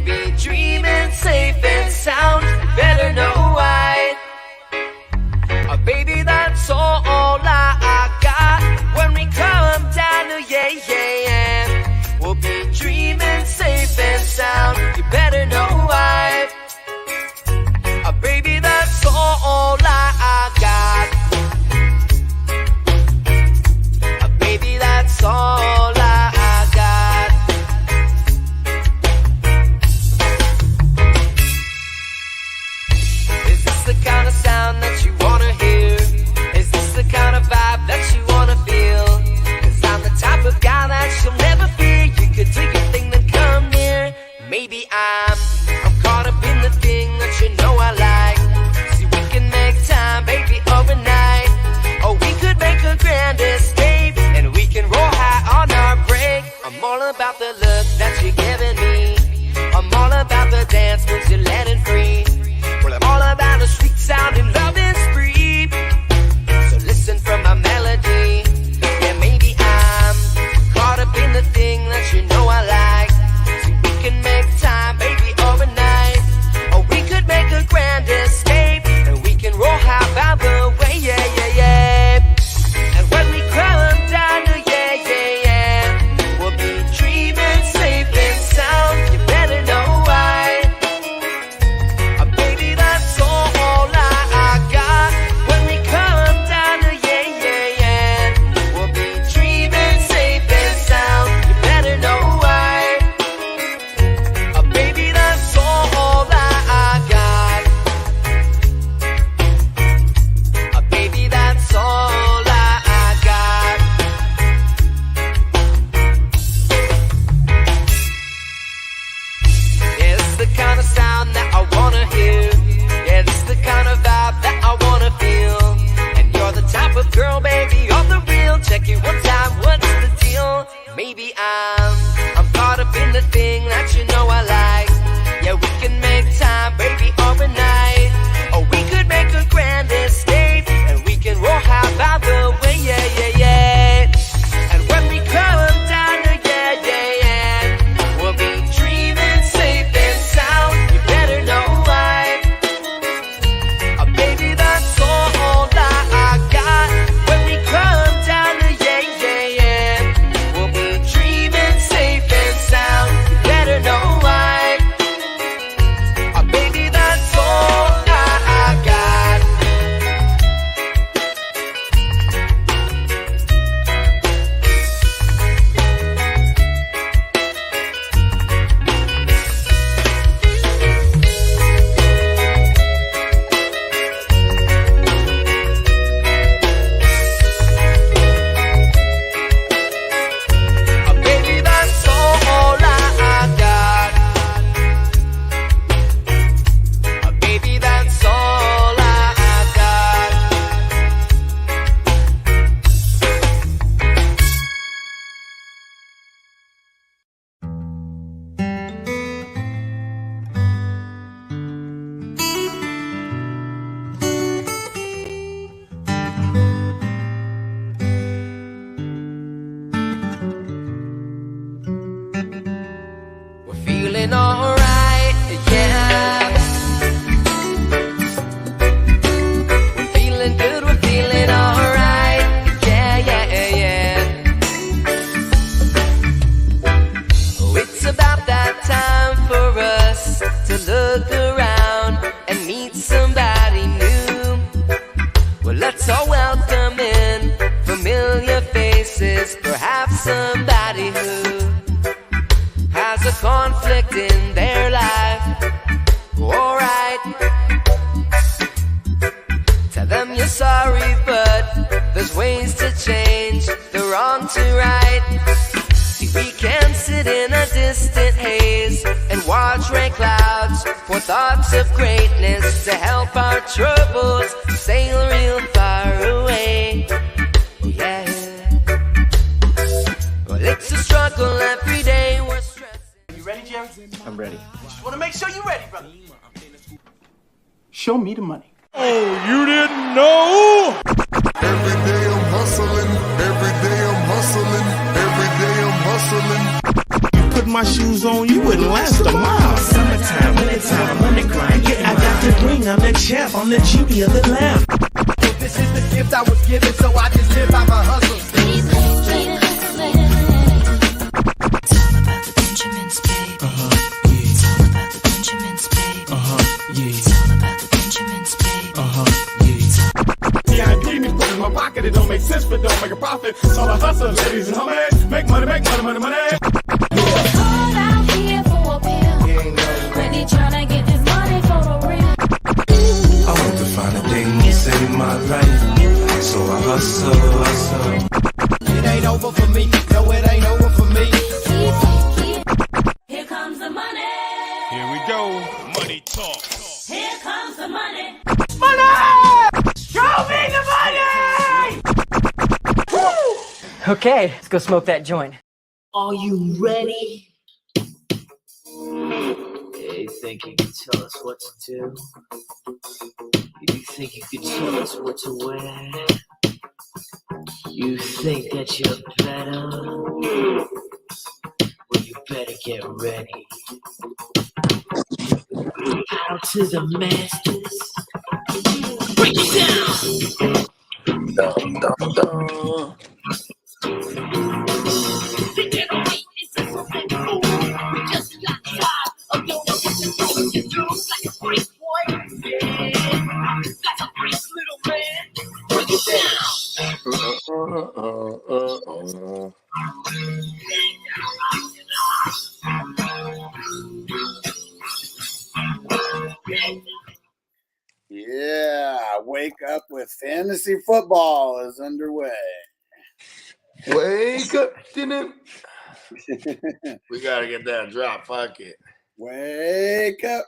be dreaming safe and sound. You better know why. Baby, that's all I got. When we come down to we'll be dreaming safe and sound. You better know why. Baby, that's all I got. Baby, that's all I got. Is this the kind of sound that you wanna hear? Is this the kind of vibe that you wanna feel? 'Cause I'm the type of guy that you'll never fear. You could do your thing, then come near. Maybe I'm caught up in the thing that you know I like. See, we can make time, baby, overnight. Or we could make a grand escape, and we can roll high on our break. I'm all about the look that you're giving me. I'm all about the dance moves you're letting free. Well, I'm all about a sweet sound and loving spree. So listen from my melody. Yeah, maybe I'm caught up in the thing that you know I like. See, we can make time, baby, overnight. Or we could make a grand escape, and we can roll high by the way, yeah, yeah, yeah. And when we come down to we'll be dreaming safe and sound. You better know why. Baby, that's all I got. When we come down to we'll be dreaming safe and sound. You better know why. Baby, that's all I got. Baby, that's all I got. Yeah, this is the kind of sound that I wanna hear. Yeah, this is the kind of vibe that I wanna feel. And you're the type of girl, baby, you're the real. Check it one time, what's the deal? Maybe I'm caught up in the thing that you know I like. Yeah, we can make time, baby, overnight. Or we could make a grand escape, and we can roll high by the way, yeah, yeah, yeah. And when we come down to we'll be dreaming safe and sound. You better know why. Baby, that's all I got. When we come down to we'll be dreaming safe and sound. You better know why. Baby, that's all I got. Baby, that's all I got. Baby, that's all I got. We're feeling alright, yeah. We're feeling good, we're feeling alright, yeah, yeah, yeah. Oh, it's about that time for us to look around and meet somebody new. Well, let's all welcome in familiar faces, perhaps somebody who has a conflict in their life. Alright, tell them you're sorry, but there's ways to change the wrong to right. See, we can sit in a distant haze and watch rain clouds for thoughts of greatness to help our troubles sail real far away. Oh yeah. Well, it's a struggle every day. We're stressing. You ready, Jerry? I'm ready. Just want to make sure you're ready, brother. Show me the money. Oh, you didn't know? Every day I'm hustling, every day I'm hustling, every day I'm hustling. You put my shoes on, you wouldn't last a mile. I'm the champ, I'm the genie of the lamp. This is the gift I was given, so I just live by my hustle. My pocket, it don't make sense, but don't make a profit. So I hustle, ladies and homies. Make money, money. Called out here for a pill. Ready tryna get this money for the real. I want to find a thing to save my life, so I hustle. It ain't over for me. No, it ain't over for me. Here comes the money. Here we go. Money talk. Here comes the money. Okay, let's go smoke that joint. Are you ready? You think you can tell us what to do? You think you can tell us what to wear? You think that you're better? Well, you better get ready. Out to the masters. Break it down! Yeah, Wake Up with Fantasy Football is underway. Wake up, didn't we gotta get that drop. Fuck it. Wake up.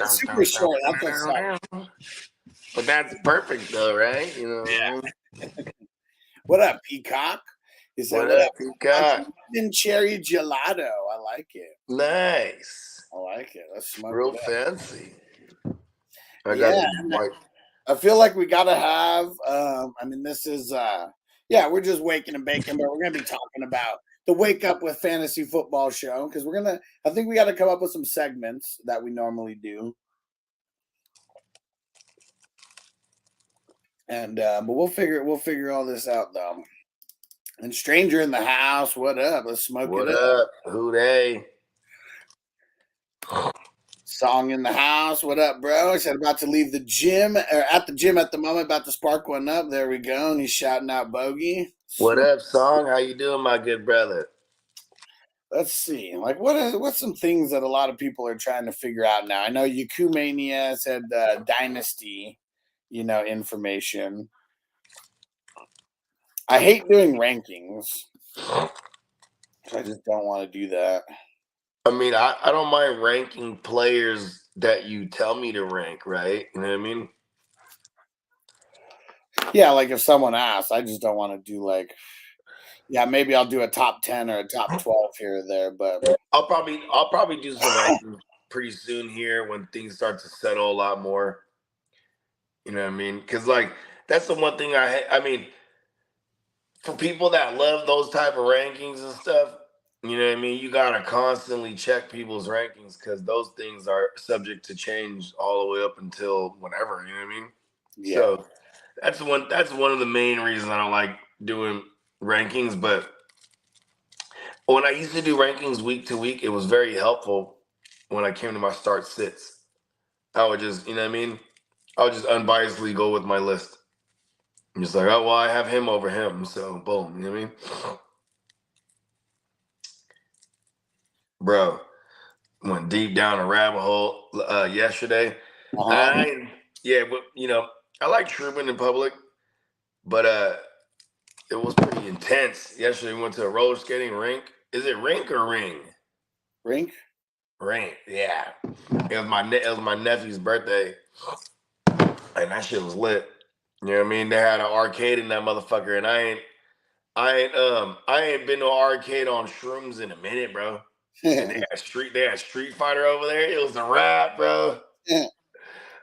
Super short episode. But that's perfect though, right? You know. Yeah. What up, Peacock? Is that What up, Peacock? Cherry gelato. I like it. Nice. I like it. Let's smoke real it fancy. I feel like we gotta have. This is. We're just waking and baking, but we're gonna be talking about the Wake Up with Fantasy Football show because I think we got to come up with some segments that we normally do. And but we'll figure all this out though. And stranger in the house, what up? Let's smoke it up. What up? Who they? Song in the house. What up, bro? I said about to leave the gym, or at the gym at the moment, about to spark one up. There we go. And he's shouting out Bogey. What up, Song? How you doing, my good brother? Let's see. Like, what's some things that a lot of people are trying to figure out now? I know Yaku Mania said Dynasty, information. I hate doing rankings. I just don't want to do that. I mean, I don't mind ranking players that you tell me to rank, right? You know what I mean? Yeah, like if someone asks, I just don't want to do maybe I'll do a top 10 or a top 12 here or there, but I'll probably do some rankings pretty soon here when things start to settle a lot more. You know what I mean? Because that's the one thing I mean, for people that love those type of rankings and stuff, you know what I mean? You got to constantly check people's rankings because those things are subject to change all the way up until whenever, you know what I mean? Yeah. So that's one of the main reasons I don't like doing rankings. But when I used to do rankings week to week, it was very helpful when I came to my start sits. I would just, you know what I mean? I would just unbiasedly go with my list. I'm just like, oh, well, I have him over him. So, boom, you know what I mean? Bro, went deep down a rabbit hole yesterday. I like Truman in public, but it was pretty intense. Yesterday, we went to a roller skating rink. Is it rink or ring? Rink, yeah. It was my nephew's birthday, and that shit was lit. You know what I mean? They had an arcade in that motherfucker, and I ain't been to an arcade on shrooms in a minute, bro. And they had Street Fighter over there. It was a rap, bro. Yeah.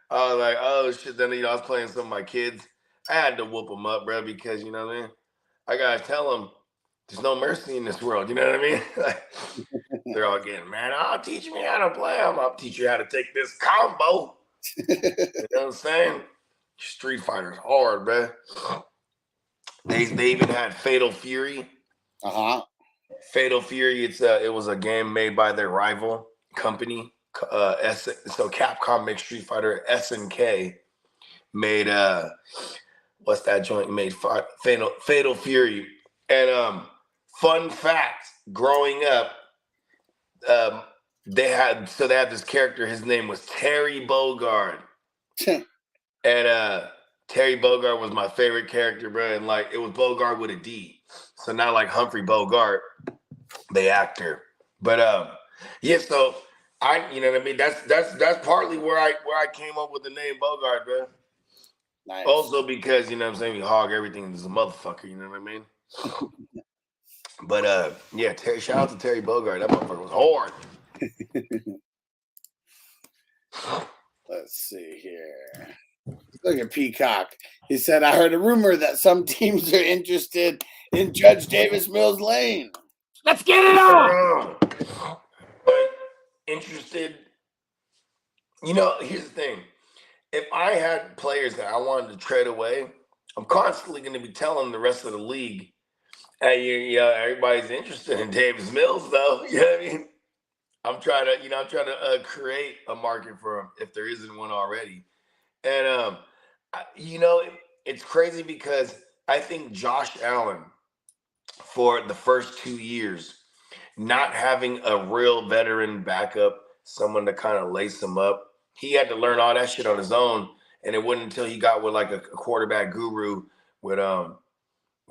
I was like, oh shit. Then I was playing some of my kids. I had to whoop them up, bro, because you know what I mean. I gotta tell them there's no mercy in this world. You know what I mean? They're all getting, man, I'll teach me how to play. I'll teach you how to take this combo. You know what I'm saying? Street Fighter's hard, man. They even had Fatal Fury. Fatal Fury. It was a game made by their rival company. So Capcom makes Street Fighter. SNK made what's that joint? Made Fatal Fury. And fun fact: growing up, they had this character. His name was Terry Bogard. And Terry Bogard was my favorite character, bro. And like, it was Bogard with a D. So not like Humphrey Bogart, the actor. But yeah, so you know what I mean? That's partly where I came up with the name Bogard, bro. Nice. Also because, you know what I'm saying, we hog everything as a motherfucker, you know what I mean? But yeah, shout out to Terry Bogard. That motherfucker was hard. Let's see here. Look at Peacock. He said, I heard a rumor that some teams are interested in Judge Davis Mills Lane. Let's get it on. But interested, you know, here's the thing. If I had players that I wanted to trade away, I'm constantly going to be telling the rest of the league, hey, everybody's interested in Davis Mills, though. You know what I mean? I'm trying to create a market for him if there isn't one already. And, you know, it's crazy because I think Josh Allen, for the first 2 years, not having a real veteran backup, someone to kind of lace him up, he had to learn all that shit on his own. And it wasn't until he got with like a quarterback guru with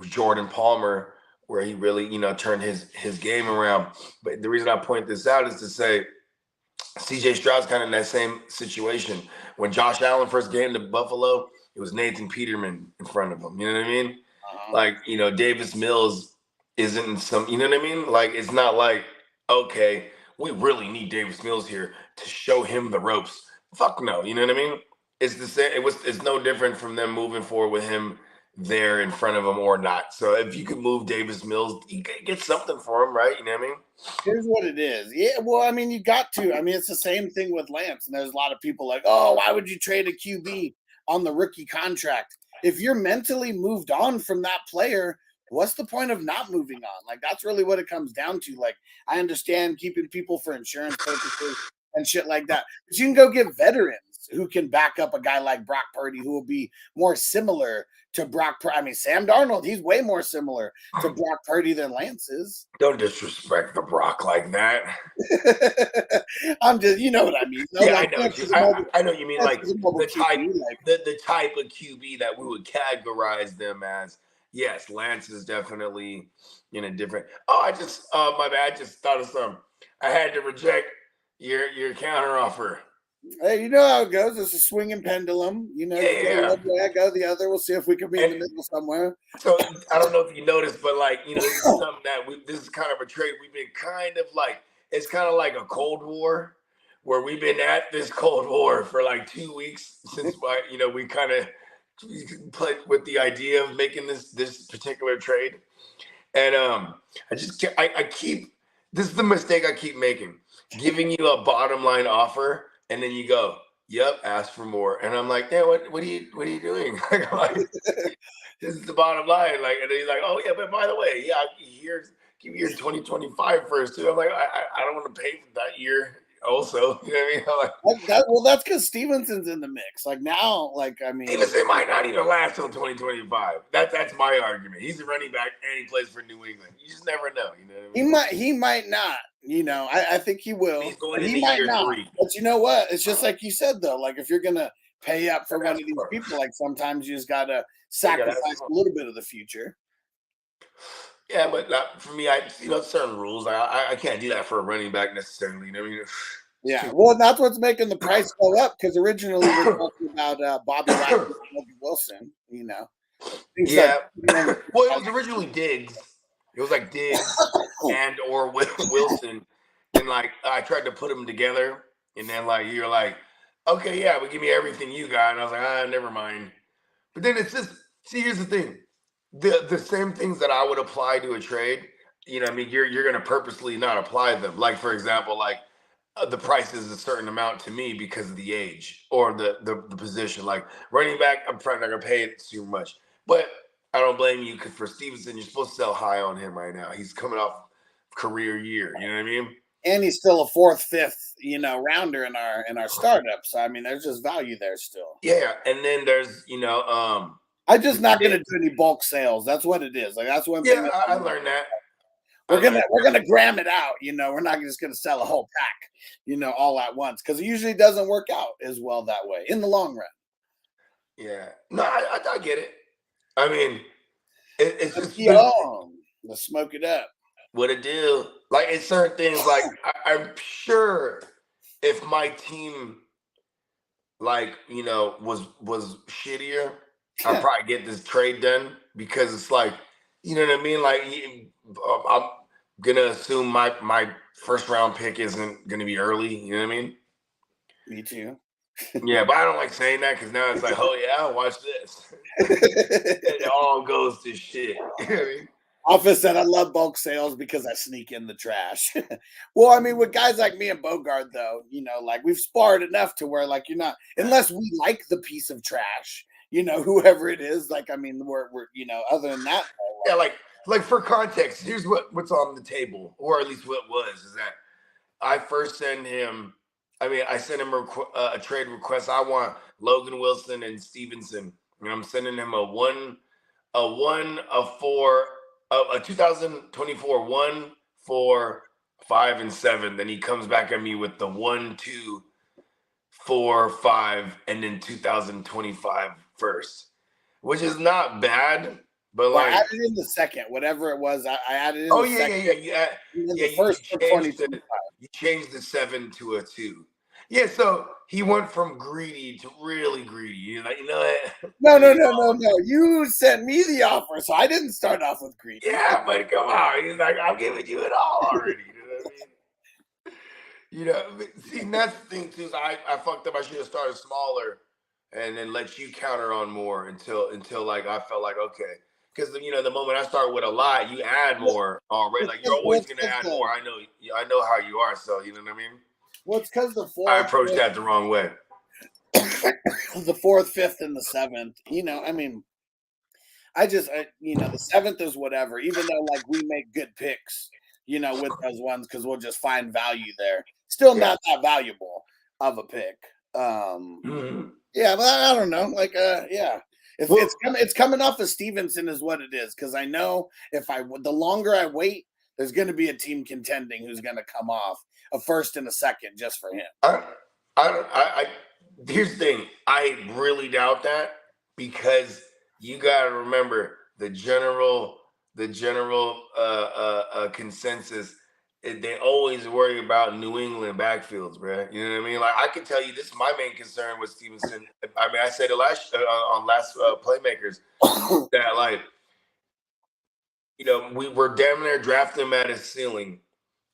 Jordan Palmer where he really, you know, turned his game around. But the reason I point this out is to say CJ Stroud's kind of in that same situation. When Josh Allen first came to Buffalo, it was Nathan Peterman in front of him. You know what I mean? Like, you know, Davis Mills isn't some, you know what I mean? Like, it's not like, okay, we really need Davis Mills here to show him the ropes. Fuck no. You know what I mean? It's the same. It's no different from them moving forward with him there in front of him or not. So if you could move Davis Mills, you could get something for him, right? You know what I mean? Here's what it is. Yeah, well, I mean, you got to. I mean, it's the same thing with Lance. And there's a lot of people like, oh, why would you trade a QB on the rookie contract? If you're mentally moved on from that player, what's the point of not moving on? Like, that's really what it comes down to. Like, I understand keeping people for insurance purposes and shit like that. But you can go get veterans who can back up a guy like Brock Purdy, who will be more similar to Brock Purdy. I mean, Sam Darnold, he's way more similar to Brock Purdy than Lance is. Don't disrespect the Brock like that. I'm just, you know what I mean. No, yeah, like, I know you mean like the type of QB that we would categorize them as. Yes, Lance is definitely in a different. Oh, my bad. I just thought of something. I had to reject your counter offer. Hey, you know how it goes. It's a swinging pendulum. You know, go one way, I go the other. We'll see if we can be in the middle somewhere. So I don't know if you noticed, but like, you know, this is something that this is kind of a trade. We've been kind of like, it's kind of like a Cold War where we've been at this Cold War for like 2 weeks since, you know, we kind of played with the idea of making this particular trade. And I keep, this is the mistake I keep making, giving you a bottom line offer. And then you go, yep, ask for more. And I'm like, yeah, what are you doing? Like, this is the bottom line. Like, and then he's like, oh yeah, but by the way, yeah, give me your 2025 first too. I'm like, I don't want to pay for that year also. You know what I mean? Like, well, that's because Stevenson's in the mix. Like now, like, I mean, Stevenson might not even last till 2025. That's my argument. He's a running back and he plays for New England. You just never know. You know what I mean? He might not. You know, I think he will. He's going he into might year not. 3. But you know what? It's just like you said though. Like if you're gonna pay up for one of these people, like sometimes you just gotta sacrifice a little bit of the future. Yeah, but for me, certain rules. I can't do that for a running back necessarily. You know what I mean? Yeah, well, that's what's making the price go up because originally we were talking about Bobby Wagner and Bobby Wilson. You know. Yeah. Well, it was originally Diggs. It was like Diggs and or Wilson, and like I tried to put them together, and then like you're like, okay, yeah, but give me everything you got, and I was like, never mind. But then it's just, see, here's the thing, the same things that I would apply to a trade, you know, what I mean, you're going to purposely not apply them. Like, for example, like the price is a certain amount to me because of the age or the position. Like running back, I'm probably not going to pay it too much, but I don't blame you because for Stevenson, you're supposed to sell high on him right now. He's coming off career year. You know what I mean? And he's still a fourth, fifth, rounder in our startup. So I mean, there's just value there still. Yeah, and then there's I'm just not going to do any bulk sales. That's what it is. Like that's one thing. Yeah, I learned that. We're gonna gram it out. We're not just gonna sell a whole pack, all at once because it usually doesn't work out as well that way in the long run. Yeah, no, I get it. I mean, it's just let's smoke it up. What it do? Like it's certain things. Like I'm sure if my team, like was shittier, I'd probably get this trade done because it's like, you know what I mean? Like I'm gonna assume my first round pick isn't gonna be early. You know what I mean? Me too. Yeah, but I don't like saying that because now it's like, oh yeah, watch this. It all goes to shit. You know what I mean? Office said I love bulk sales because I sneak in the trash. Well, I mean, with guys like me and Bogard, though, like we've sparred enough to where like you're not, unless we like the piece of trash, whoever it is. Like, I mean, we're other than that, yeah, like for context, here's what's on the table, or at least what was, is that I first send him. I mean, I sent him a trade request. I want Logan Wilson and Stevenson, and I'm sending him a 2024 1, 4, 5, and 7. Then he comes back at me with the 1, 2, 4, 5, and then 2025 first, which is not bad. But I added in the second, whatever it was. I added in. Oh the second. yeah. The first you changed the 7 to a 2. Yeah, so he went from greedy to really greedy. You're like, what? No. You sent me the offer, so I didn't start off with greedy. Yeah, but come on. He's like, I'm giving you it all already. You know what I mean? See, and that's the thing too. Is I fucked up. I should have started smaller, and then let you counter on more until like I felt like okay. Because the moment I start with a lot, you add more already. Like you're always gonna add more. I know how you are. So you know what I mean. Well, it's because I approached that the wrong way. The 4th, 5th, and the 7th. I mean, the 7th is whatever. Even though like we make good picks, with those ones because we'll just find value there. Still not that valuable of a pick. Yeah, but I don't know. Like, yeah. It's coming off of Stevenson is what it is because I know the longer I wait, there's going to be a team contending who's going to come off a first and a second just for him. Here's the thing. I really doubt that because you got to remember the general consensus. They always worry about New England backfields, bro. You know what I mean? Like I can tell you, this is my main concern with Stevenson. I mean, I said it last Playmakers that like, we were damn near drafting him at his ceiling,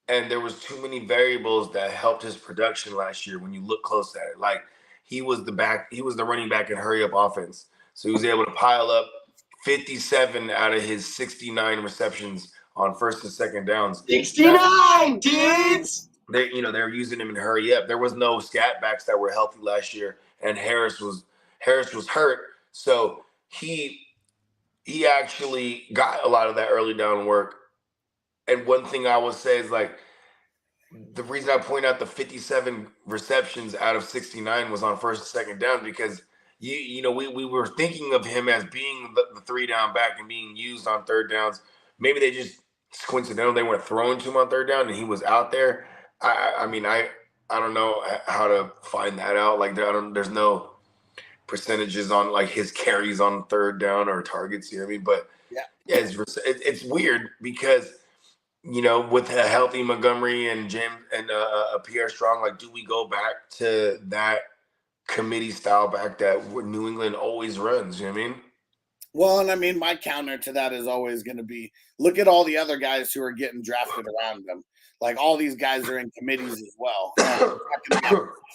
and there was too many variables that helped his production last year. When you look close at it, like he was the running back in hurry up offense, so he was able to pile up 57 out of his 69 receptions on first and second downs. 69 dudes. They're using him in hurry up. There was no scat backs that were healthy last year, and Harris was hurt, so he actually got a lot of that early down work. And one thing I would say is like the reason I point out the 57 receptions out of 69 was on first and second down because we were thinking of him as being the 3-down back and being used on third downs. Maybe they just coincidental they weren't throwing to him on third down and he was out there. I mean I don't know how to find that out. Like there's no percentages on like his carries on third down or targets. You know what I mean? But yeah, it's weird because with a healthy Montgomery and James and Pierre Strong, like do we go back to that committee style back that New England always runs? You know what I mean? Well, and I mean, my counter to that is always going to be, look at all the other guys who are getting drafted around them. Like all these guys are in committees as well.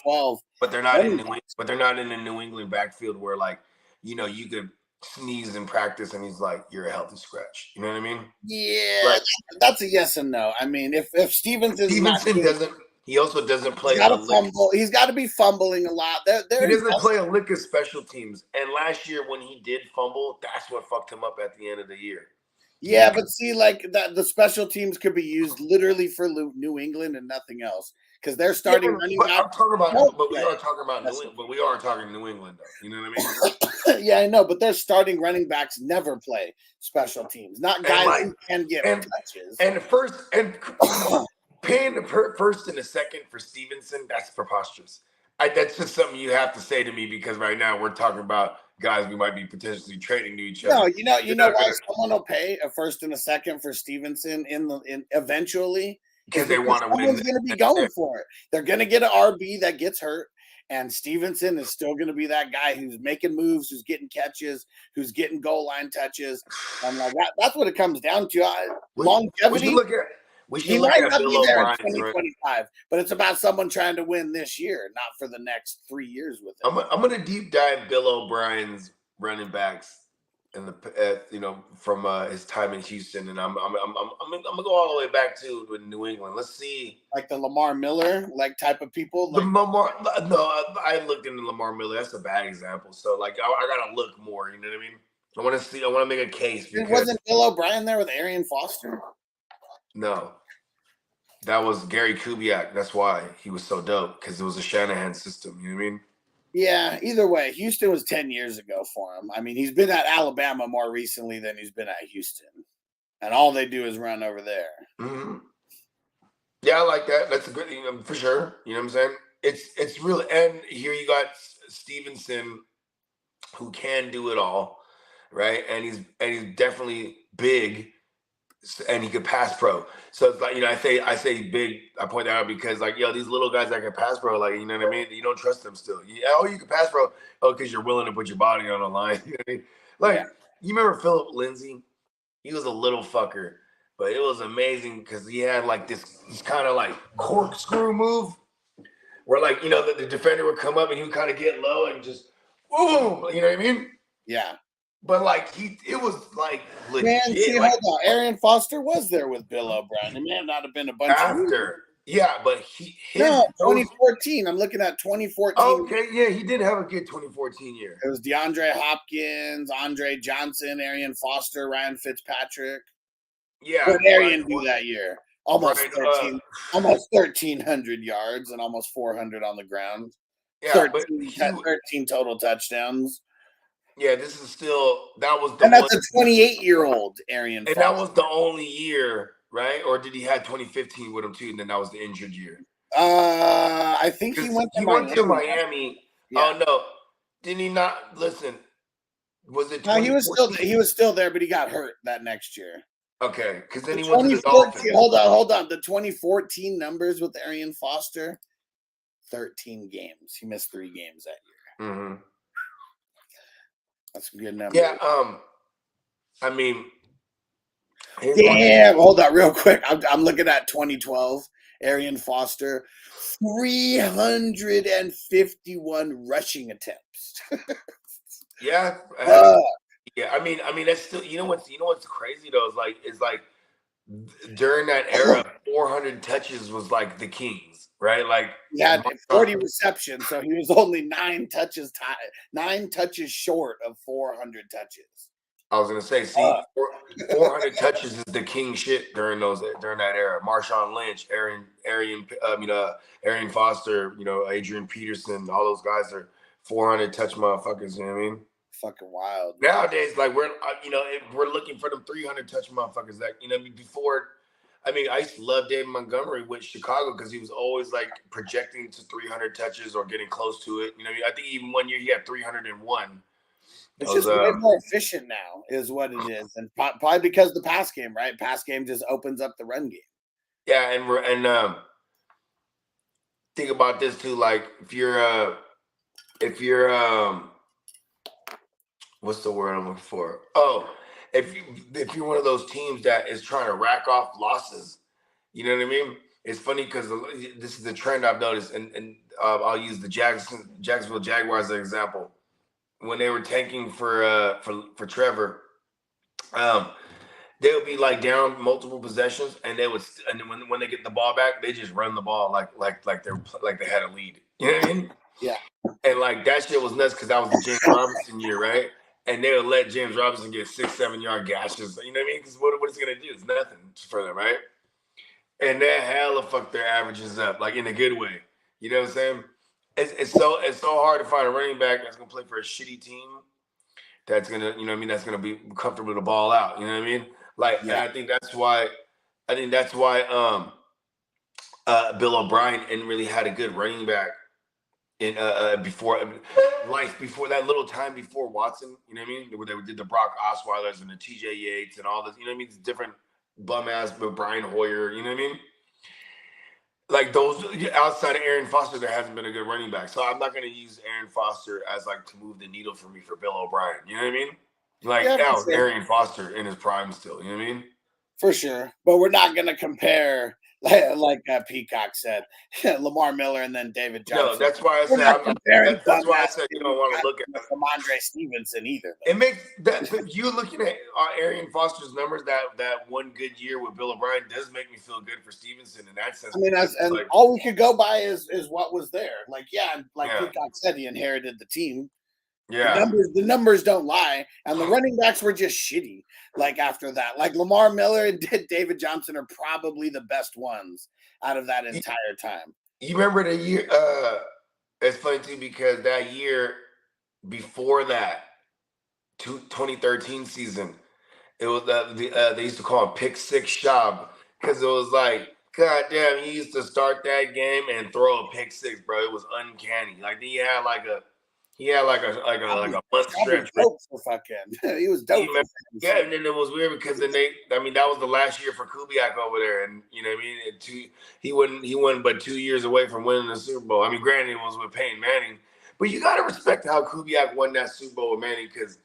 12, but they're not in the New England backfield where like, you could sneezed in practice and he's like, "You're a healthy scratch." You know what I mean? Yeah, Like that's a yes and no. I mean, if Stevenson's not Stevenson doing, doesn't. He also doesn't he's play got a to lick. fumble. He's got to be fumbling a lot. He They're doesn't play a lick of special teams. And last year when he did fumble, that's what fucked him up at the end of the year. yeah, but see, like that, the special teams could be used literally for New England and nothing else because they're starting running but back. I'm talking about, No, but we yeah, are talking about New England. But we are talking New England, though. You know what I mean? yeah, I know, but their starting running backs never play special teams. Not guys like, who can get and touches. and first and paying the first and the second for Stevenson, that's preposterous. That's just something you have to say to me because right now we're talking about guys we might be potentially trading to each other. No, you know why someone will pay a first and a second for Stevenson in eventually because they want to win. Someone's going to be going for it. They're going to get an RB that gets hurt, and Stevenson is still going to be that guy who's making moves, who's getting catches, who's getting goal line touches. And like that's what it comes down to. Longevity. He might not be there in 2025, but it's about someone trying to win this year, not for the next 3 years with him. I'm going to deep dive Bill O'Brien's running backs in the from his time in Houston, and I'm gonna go all the way back to New England. Let's see, like the Lamar Miller type of people. The Lamar, no, I looked into Lamar Miller. That's a bad example. So like I gotta look more. You know what I mean? I want to see. I want to make a case. Wasn't Bill O'Brien there with Arian Foster? No, that was Gary Kubiak. That's why he was so dope because it was a Shanahan system. You know what I mean? Yeah, either way, Houston was 10 years ago for him. I mean, he's been at Alabama more recently than he's been at Houston. And all they do is run over there. Mm-hmm. Yeah, I like that. That's a good thing for sure. You know what I'm saying? It's really, and here you got Stevenson who can do it all, right? And he's definitely big and he could pass pro. So it's like, I say big, I point that out because like, these little guys that can pass pro, like, you know what I mean? You don't trust them still. You can pass pro. Oh, because you're willing to put your body on the line. You know what I mean? Like, you remember Philip Lindsay? He was a little fucker, but it was amazing because he had like this kind of like corkscrew move where like, the defender would come up and he would kind of get low and just, boom, you know what I mean? Yeah. But like it was like legit. Man, see, hold on. Arian Foster was there with Bill O'Brien. It may not have been a bunch after. Yeah, but 2014. I'm looking at 2014. Okay, yeah, he did have a good 2014 year. It was DeAndre Hopkins, Andre Johnson, Arian Foster, Ryan Fitzpatrick. Yeah, what did Arian do that year? Almost 1,300 yards and almost 400 on the ground. Yeah, 13 total touchdowns. Yeah, this is still and that's a 28-year-old Arian and Foster. That was the only year, right? Or did he have 2015 with him too? And then that was the injured year. I think he went to Miami. Yeah. Oh no, did he not? Listen, was it? No, he was still there, but he got hurt that next year. Okay, because then he went to the Dolphins. Hold on. The 2014 numbers with Arian Foster, 13 games. He missed 3 games that year. Mm-hmm. That's a good number. Yeah. I mean, damn. Hold on, real quick. I'm looking at 2012. Arian Foster, 351 rushing attempts. Yeah. Yeah. I mean, that's still. You know what's crazy though is like during that era, 400 touches was like the Kings, right? Like he had 40 receptions, so he was only 9 touches short of 400 touches. I was gonna say, 400 touches is the king shit during that era. Marshawn Lynch, Arian Foster, Adrian Peterson, all those guys are 400 touch motherfuckers. You know what I mean? Fucking wild. Nowadays, like we're looking for them 300 touch motherfuckers. That before. I mean, I used to love David Montgomery with Chicago because he was always like projecting to 300 touches or getting close to it. I think even one year he had 301. It's just way more efficient now, is what it is, and probably because the pass game, right? Pass game just opens up the run game. Yeah, and think about this too. Like if you're what's the word I'm looking for? Oh, if you're one of those teams that is trying to rack off losses, you know what I mean? It's funny because this is the trend I've noticed, and I'll use the Jacksonville Jaguars as an example. when they were tanking for Trevor, they would be like down multiple possessions, and they would, and then when they get the ball back, they just run the ball like they had a lead. You know what I mean? Yeah. And like that shit was nuts because that was the James Robinson year, right? And they would let James Robinson get 6-7 yard gashes. You know what I mean? Because what it's gonna do is nothing for them, right? And that hella fucked their averages up, like in a good way. You know what I'm saying? It's so hard to find a running back that's gonna play for a shitty team that's gonna, you know what I mean, that's gonna be comfortable to ball out. You know what I mean? Like, and I think that's why Bill O'Brien ain't really had a good running back in before that little time before Watson. You know what I mean? Where they did the Brock Osweilers and the TJ Yates and all this. You know what I mean? It's different bum ass, but Brian Hoyer. You know what I mean? Like those outside of Aaron Foster, there hasn't been a good running back. So I'm not going to use Aaron Foster as like to move the needle for me for Bill O'Brien. You know what I mean? Like that was Aaron Foster in his prime still. You know what I mean? For sure. But we're not going to compare, like Peacock said, Lamar Miller and then David Johnson. No, that's why I said that's why I said you don't want to look at Ramondre Stevenson either. It makes that you looking at Arian Foster's numbers that one good year with Bill O'Brien does make me feel good for Stevenson in that sense. I mean, and like, all we could go by is what was there. Like, Peacock said, he inherited the team. Yeah, the numbers don't lie, and the running backs were just shitty. Like after that, like Lamar Miller and David Johnson are probably the best ones out of that entire time. You remember the year? It's funny too because that year before that, 2013 season, it was they used to call him Pick Six Shab because it was like, God damn, he used to start that game and throw a pick six, bro. It was uncanny. Like he had like a month stretch. He was dope. Yeah, and then it was weird because then that was the last year for Kubiak over there, and you know what I mean. He won but 2 years away from winning the Super Bowl. I mean, granted, it was with Peyton Manning, but you got to respect how Kubiak won that Super Bowl with Manning because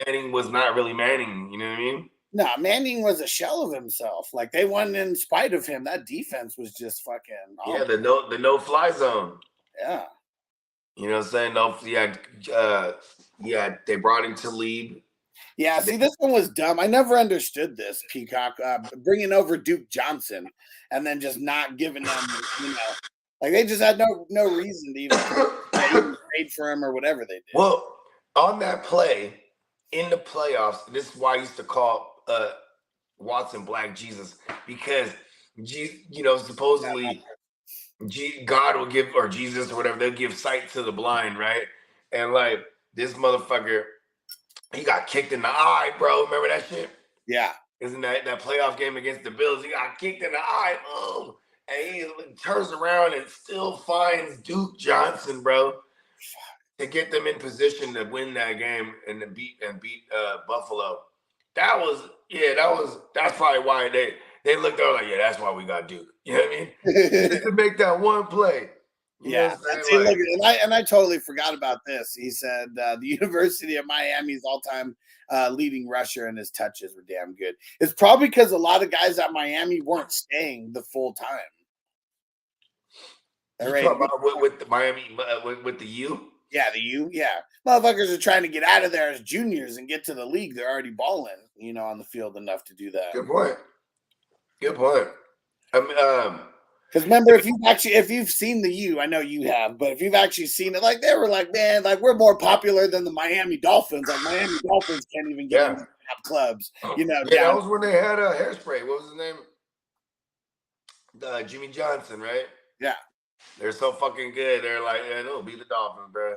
Manning was not really Manning. You know what I mean? No, Manning was a shell of himself. Like they won in spite of him. That defense was just fucking. Yeah, the no fly zone. Yeah. You know what I'm saying? No, they brought in Talib. Yeah, see, this one was dumb. I never understood this, Peacock. Bringing over Duke Johnson and then just not giving them, like they just had no reason to even trade for him or whatever they did. Well, on that play in the playoffs, this is why I used to call Watson Black Jesus because, supposedly. God will give, or Jesus or whatever, they'll give sight to the blind, right? And like this motherfucker, he got kicked in the eye, bro. Remember that shit? Yeah. Isn't that playoff game against the Bills? He got kicked in the eye, boom. And he turns around and still finds Duke Johnson, bro, to get them in position to win that game and to beat Buffalo. That's probably why they looked out like, yeah, that's why we got Duke. You know what I mean? To make that one play. Yeah. And I totally forgot about this. He said the University of Miami's all-time leading rusher and his touches were damn good. It's probably because a lot of guys at Miami weren't staying the full time. You talking about with the Miami, with the U? Yeah, the U. Yeah. Motherfuckers are trying to get out of there as juniors and get to the league. They're already balling, on the field enough to do that. Good point. Because remember, if you've seen the U, I know you have, but if you've actually seen it, like they were like, man, like we're more popular than the Miami Dolphins. Like Miami Dolphins can't even get into top clubs. That was when they had a Hairspray. What was his name? Jimmy Johnson, right? Yeah. They're so fucking good. They're like, no, beat the Dolphins, bro.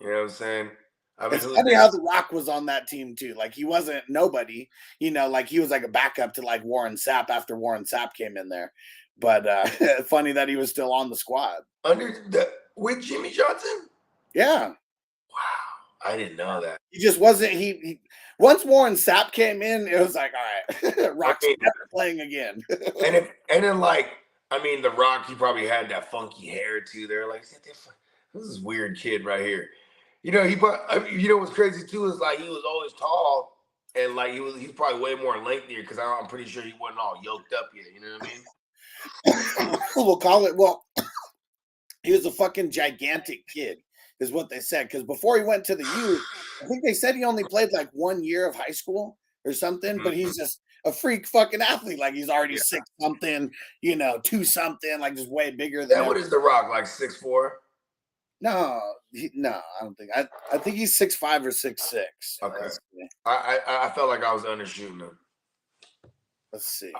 You know what I'm saying? It's funny how The Rock was on that team too. Like he wasn't nobody, like he was like a backup to like Warren Sapp after Warren Sapp came in there. But funny that he was still on the squad. With Jimmy Johnson? Yeah. Wow. I didn't know that. He just wasn't he once Warren Sapp came in, it was like, all right, Rock's never playing again. and then like, I mean, The Rock, he probably had that funky hair too. They're like, this is weird kid right here. What's crazy too is like he was always tall and like he's probably way more lengthier because I'm pretty sure he wasn't all yoked up yet. You know what I mean? We'll call it. Well, he was a fucking gigantic kid. is what they said. Because before he went to the U, I think they said he only played like 1 year of high school or something, but he's just a freak fucking athlete. Like he's already 6-something, 2-something, like just way bigger than What is The Rock, like 6'4"? No, I don't think. I think he's 6'5" or 6'6". Okay. I felt like I was undershooting him. Let's see.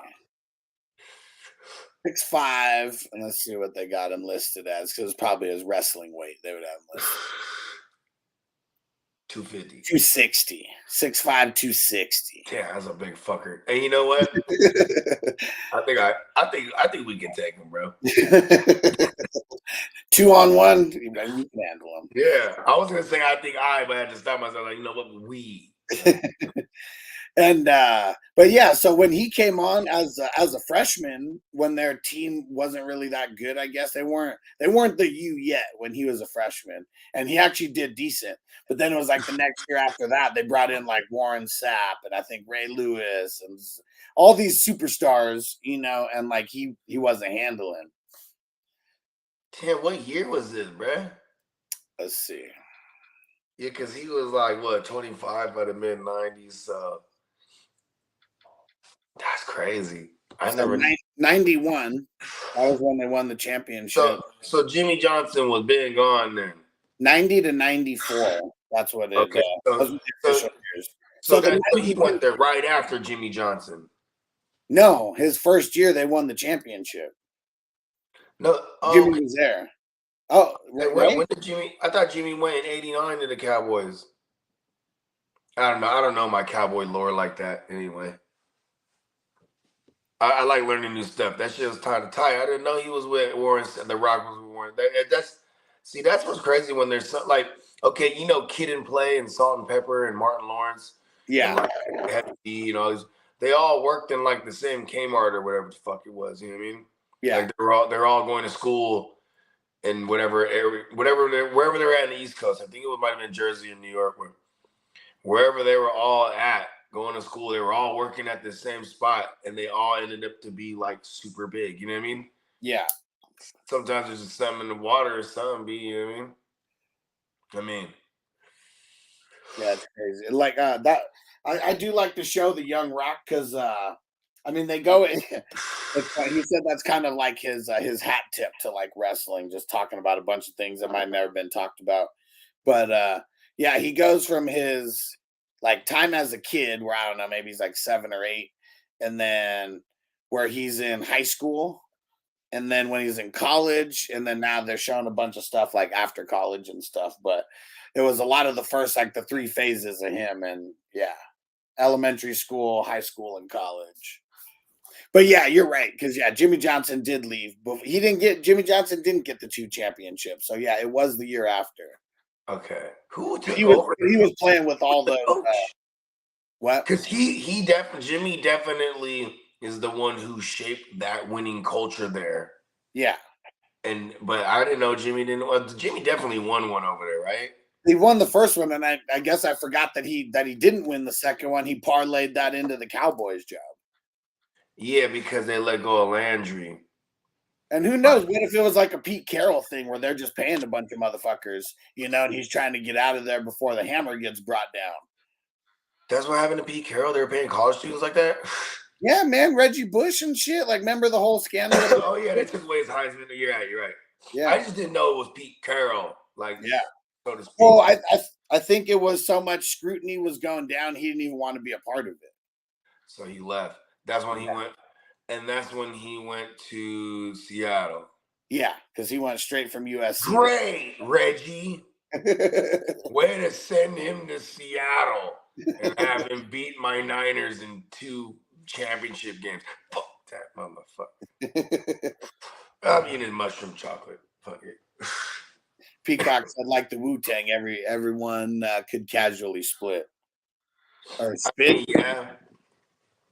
6'5", and let's see what they got him listed as, because it's probably his wrestling weight. They would have him listed. 250. 260. 6'5", 260. Yeah, that's a big fucker. And you know what? I think we can take him, bro. 2-on-1, you can handle him. Yeah, I was gonna say but I had to stop myself. Like, you know what? We. And but yeah, so when he came on as a freshman, when their team wasn't really that good, I guess they weren't the U yet when he was a freshman, and he actually did decent. But then it was like the next year after that, they brought in like Warren Sapp and I think Ray Lewis and all these superstars, and like he wasn't handling. Damn, what year was this, bruh? Let's see. Yeah, because he was like, what, 25 by the mid-90s, so that's crazy. I never 91. That was when they won the championship. So Jimmy Johnson was big on then. 90 to 94. That's what it is. Okay. So he went there right after Jimmy Johnson. No, his first year they won the championship. No, Jimmy was there. Oh, right? When did Jimmy? I thought Jimmy went in '89 to the Cowboys. I don't know. I don't know my Cowboy lore like that. Anyway, I like learning new stuff. That shit was kind of tight. I didn't know he was with Warren. The Rock was with Warren. That's what's crazy when there's something like, okay, Kid and Play and Salt and Pepper and Martin Lawrence. Yeah, and all these. They all worked in like the same Kmart or whatever the fuck it was. You know what I mean? Yeah. Like they're all going to school in whatever area, wherever they're at in the East Coast. I think it might have been Jersey and New York, wherever they were all at going to school. They were all working at the same spot, and they all ended up to be like super big. You know what I mean? Yeah. Sometimes there's just something in the water or something. You know what I mean? Yeah, it's crazy. Like that. I do like the show The Young Rock because they go. He said that's kind of like his hat tip to like wrestling, just talking about a bunch of things that might have never been talked about. But yeah, he goes from his like time as a kid, where I don't know, maybe he's like 7 or 8, and then where he's in high school, and then when he's in college, and then now they're showing a bunch of stuff like after college and stuff. But it was a lot of the first, like the 3 phases of him, and yeah, elementary school, high school, and college. But yeah, you're right, because yeah, Jimmy Johnson did leave, but Jimmy Johnson didn't get the 2 championships. So yeah, it was the year after. Okay, who took he over? He was playing with all the what? Because Jimmy definitely is the one who shaped that winning culture there. Yeah, but I didn't know Jimmy didn't. Well, Jimmy definitely won one over there, right? He won the first one, and I guess I forgot that he didn't win the second one. He parlayed that into the Cowboys job. Yeah, because they let go of Landry. And who knows? What if it was like a Pete Carroll thing where they're just paying a bunch of motherfuckers, and he's trying to get out of there before the hammer gets brought down. That's what happened to Pete Carroll. They were paying college students like that. Yeah, man, Reggie Bush and shit. Like, remember the whole scandal? Oh yeah, they took away his Highsman. You're right. Yeah, I just didn't know it was Pete Carroll. Like, yeah. So to speak. Well, I think it was so much scrutiny was going down, he didn't even want to be a part of it. So he left. That's when he went, and that's when he went to Seattle. Yeah, because he went straight from USC. Great, Reggie. Way to send him to Seattle and have him beat my Niners in 2 championship games. Fuck that motherfucker. I'm eating mushroom chocolate. Fuck it. Peacock said, like the Wu-Tang, everyone could casually split or spit. Yeah.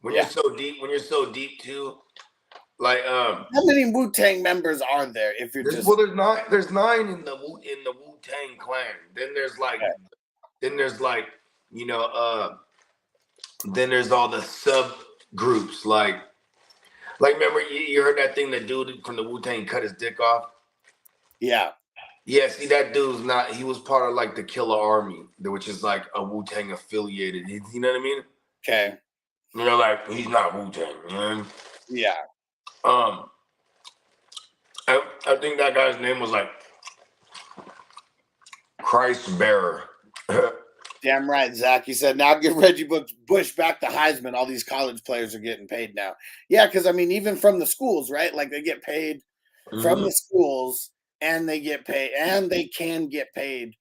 When you're so deep too, like how many Wu-Tang members are there? If you're just there's 9 in the Wu-Tang clan. Then there's like then there's all the subgroups like remember you heard that thing that dude from the Wu-Tang cut his dick off? Yeah. Yeah, see, that dude's not. He was part of like the Killer Army, which is like a Wu-Tang affiliated. You know what I mean? Okay. You know, like he's not Wu-Tang. You know? Yeah. I think that guy's name was like Christ Bearer. Damn right, Zach. He said, now give Reggie Bush back to Highsman. All these college players are getting paid now. Yeah, because I mean, even from the schools, right? Like they get paid from the schools, and they get paid, and they can get paid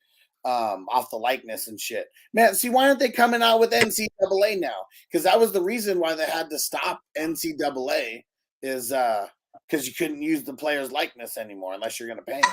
off the likeness and shit. Man, see, why aren't they coming out with NCAA now? Because that was the reason why they had to stop NCAA is because you couldn't use the player's likeness anymore unless you're going to pay them.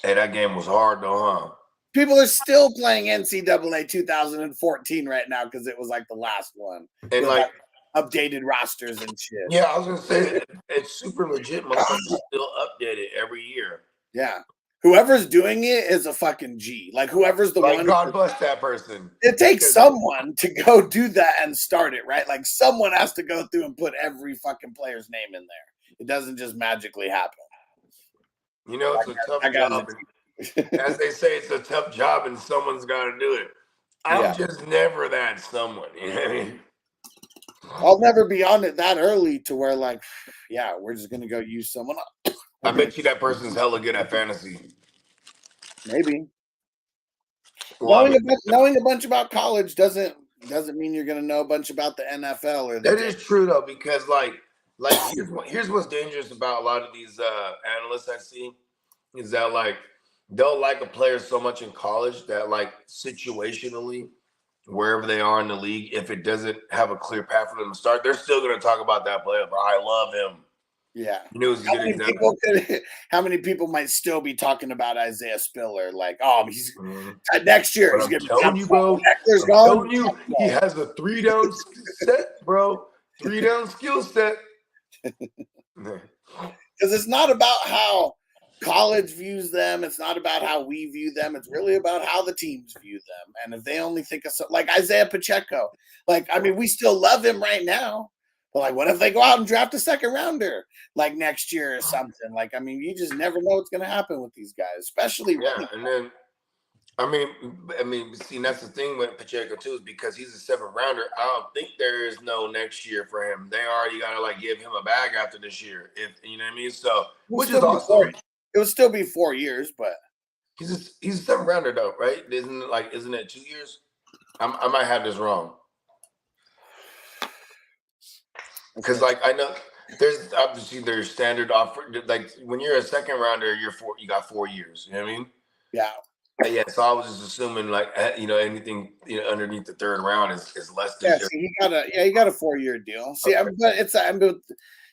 Hey, that game was hard though, huh? People are still playing NCAA 2014 right now because it was like the last one. And like updated rosters and shit. Yeah, I was gonna say it's super legit. Motherfuckers still update it every year. Yeah. Whoever's doing it is a fucking G. Like whoever's the one. God bless that person. It takes someone to go do that and start it, right? Like someone has to go through and put every fucking player's name in there. It doesn't just magically happen. You know, it's a tough job. As they say, it's a tough job and someone's got to do it. I'm just never that someone. You know what I mean? I'll never be on it that early to where like, yeah, we're just going to go use someone else. I bet you that person's hella good at fantasy. Maybe. Well, knowing a bunch about college doesn't mean you're going to know a bunch about the NFL or that is true though, because like here's what's dangerous about a lot of these analysts I see is that like they'll like a player so much in college that like situationally wherever they are in the league, if it doesn't have a clear path for them to start, they're still going to talk about that player. But I love him. Yeah. You know, how many people might still be talking about Isaiah Spiller? Like, oh, he's next year. He's going to telling you, bro. I'm telling you, he has a 3-down set, bro. 3-down skill set. Because it's not about how college views them. It's not about how we view them. It's really about how the teams view them. And if they only think of like Isaiah Pacheco, like, I mean, we still love him right now. But like, what if they go out and draft a second rounder like next year or something? Like, I mean, you just never know what's going to happen with these guys, especially. Yeah, and then, I mean, see, that's the thing with Pacheco too, is because he's a 7th rounder. I don't think there is no next year for him. They already got to like give him a bag after this year, if you know what I mean. So, which is awesome. It would still be 4 years, but he's a 7th rounder though, right? Isn't it 2 years? I might have this wrong. Because like I know there's obviously there's standard offer. Like when you're a 2nd rounder, you got 4 years. You know what I mean? Yeah. Yeah. So I was just assuming like anything underneath the 3rd round is less than. Yeah. See, he got a 4-year deal. See, okay. But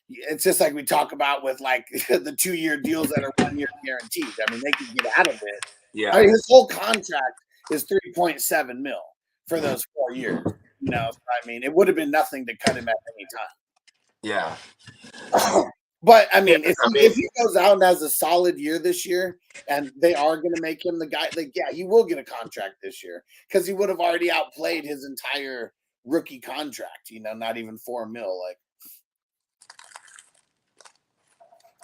it's just like we talk about with like the 2-year deals that are 1 year guaranteed. I mean, they can get out of it. Yeah. I mean, his whole contract is $3.7 million for those 4 years. You know, I mean, it would have been nothing to cut him at any time. Yeah. But I mean, if he goes out and has a solid year this year, and they are going to make him the guy, like he will get a contract this year because he would have already outplayed his entire rookie contract. You know, not even $4 million. Like,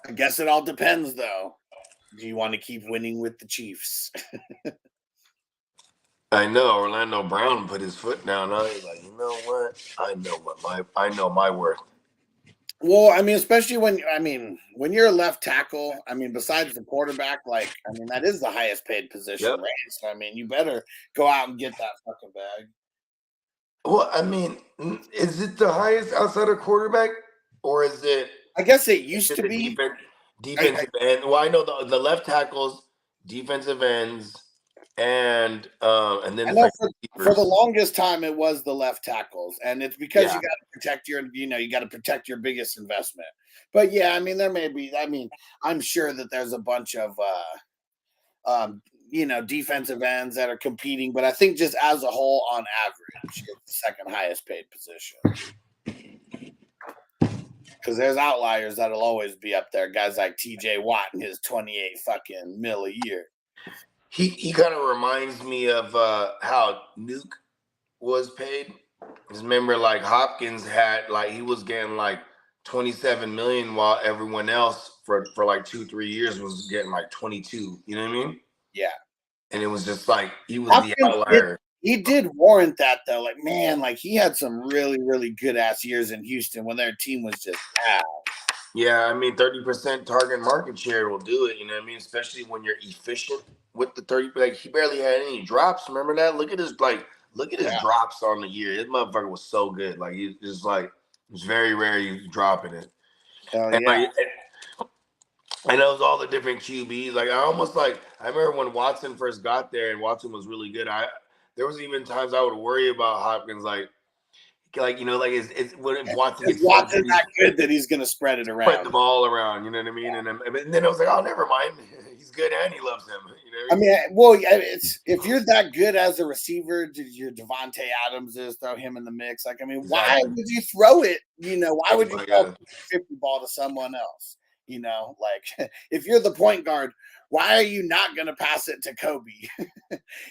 I guess it all depends, though. Do you want to keep winning with the Chiefs? I know Orlando Brown put his foot down. I was like, you know what? I know my worth. Well, I mean, especially when you're a left tackle, I mean, besides the quarterback, like, I mean, that is the highest paid position, right? So, I mean, you better go out and get that fucking bag. Well, I mean, is it the highest outside of quarterback, or is it? I guess it used to be defensive end. Well, I know the left tackles, defensive ends, and then I know for the longest time it was the left tackles, and it's because you got to protect you got to protect your biggest investment. But yeah, I mean, there may be. I mean, I'm sure that there's a bunch of defensive ends that are competing, but I think just as a whole, on average, it's the 2nd highest paid position. Because there's outliers that'll always be up there. Guys like TJ Watt and his 28 fucking mil a year. He kind of reminds me of how Nuke was paid. Because remember, like Hopkins had he was getting like $27 million while everyone else for like 2-3 years was getting like 22. You know what I mean? Yeah. And it was just like he was the Hopkins outlier. he did warrant that though. Like, man, like he had some really, really good ass years in Houston when their team was just Yeah, I mean, 30% target market share will do it. You know what I mean? Especially when you're efficient with the 30. Like he barely had any drops. Remember that? Look at his drops on the year. This motherfucker was so good. Like he just like it's very rare you dropping it. hell And yeah. like and it was all the different QBs. Like I remember when Watson first got there and Watson was really good. There was even times I would worry about Hopkins, like you know, like it's when Watson gets Watson's not good that he's gonna spread it around. spread the ball around, you know what I mean? And then I was like, oh, never mind. He's good and he loves him. You know what I mean? Well, it's if you're that good as a receiver, your Devontae Adams is, throw him in the mix. Like, I mean, why would you throw it? You know, why would you throw a 50 ball to someone else? You know, like if you're the point guard, why are you not going to pass it to Kobe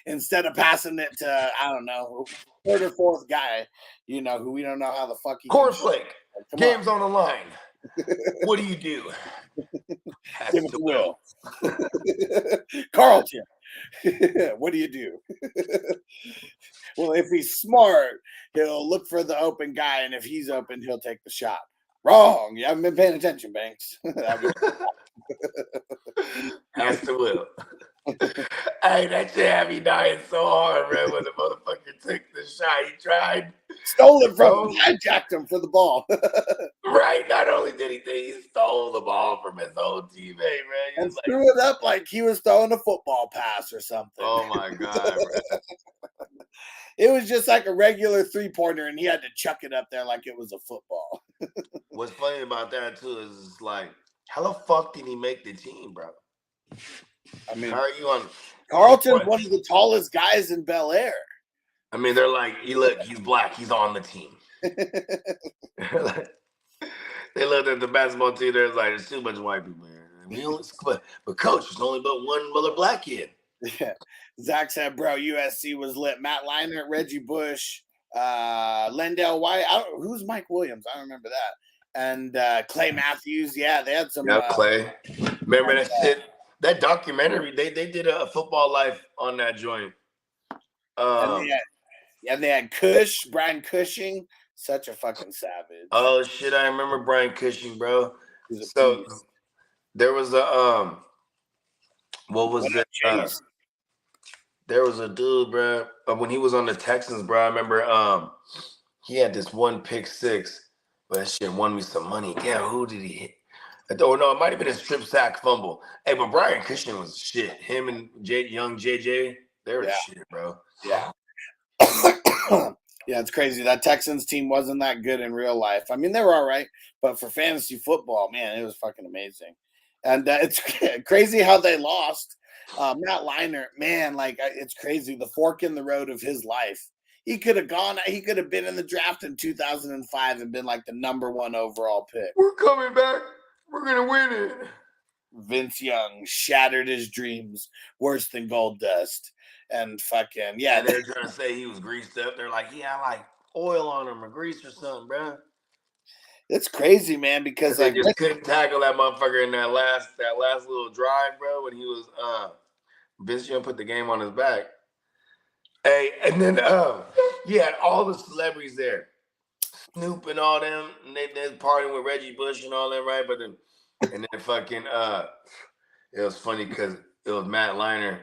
instead of passing it to, I don't know, third or fourth guy, you know, who we don't know how the fuck he Cornflake, game's on the line. What do you do? Give it to Will. Carlton, what do you do? Well, if he's smart, he'll look for the open guy, and if he's open, he'll take the shot. Wrong. You haven't been paying attention, Banks. Ask the Will. Hey, that shit had me dying so hard, man, when the motherfucker took the shot. He tried. Stole it from him. Hijacked him for the ball. Right. Not only did he stole the ball from his own teammate, man. And threw it up like he was throwing a football pass or something. Oh, my God, man. It was just like a regular three-pointer, and he had to chuck it up there like it was a football. What's funny about that, too, is it's like, how the fuck did he make the team, bro? I mean, how are you on? Carlton's one of the tallest guys in Bel Air. I mean, they're like, he's black, he's on the team. They looked at the basketball team, they're like, there's too much white people here. But coach, there's only but one other black kid. Yeah. Zach said, bro, USC was lit. Matt Leinart, Reggie Bush, Lendell White. Who's Mike Williams? I don't remember that. And Clay Matthews. Yeah, they had some. Yeah, Clay. Remember that shit? That documentary, they did a football life on that joint. And they had Cush, Brian Cushing. Such a fucking savage. Oh, shit. I remember Brian Cushing, bro. So there was a, what was it? There was a dude, bro. When he was on the Texans, bro, I remember he had this one pick six, but that shit won me some money. Yeah, who did he hit? Oh, no, it might have been a strip sack fumble. Hey, but Brian Cushing was shit. Him and young JJ, they were shit, bro. Yeah. Yeah, it's crazy. That Texans team wasn't that good in real life. I mean, they were all right, but for fantasy football, man, it was fucking amazing. And it's crazy how they lost. Matt Leinart, man, like it's crazy. The fork in the road of his life. He could have been in the draft in 2005 and been like the number 1 overall pick. We're coming back. We're going to win it. Vince Young shattered his dreams worse than gold dust. And fucking, yeah. And they're trying to say he was greased up. They're like, yeah, like oil on him or grease or something, bro. It's crazy, man, because they just couldn't tackle that motherfucker in that last little drive, bro, when he was Vince Young put the game on his back. Hey, and then you had all the celebrities there. Snoop and all them, and they partying with Reggie Bush and all that, right? But then fucking it was funny because it was Matt Leinart.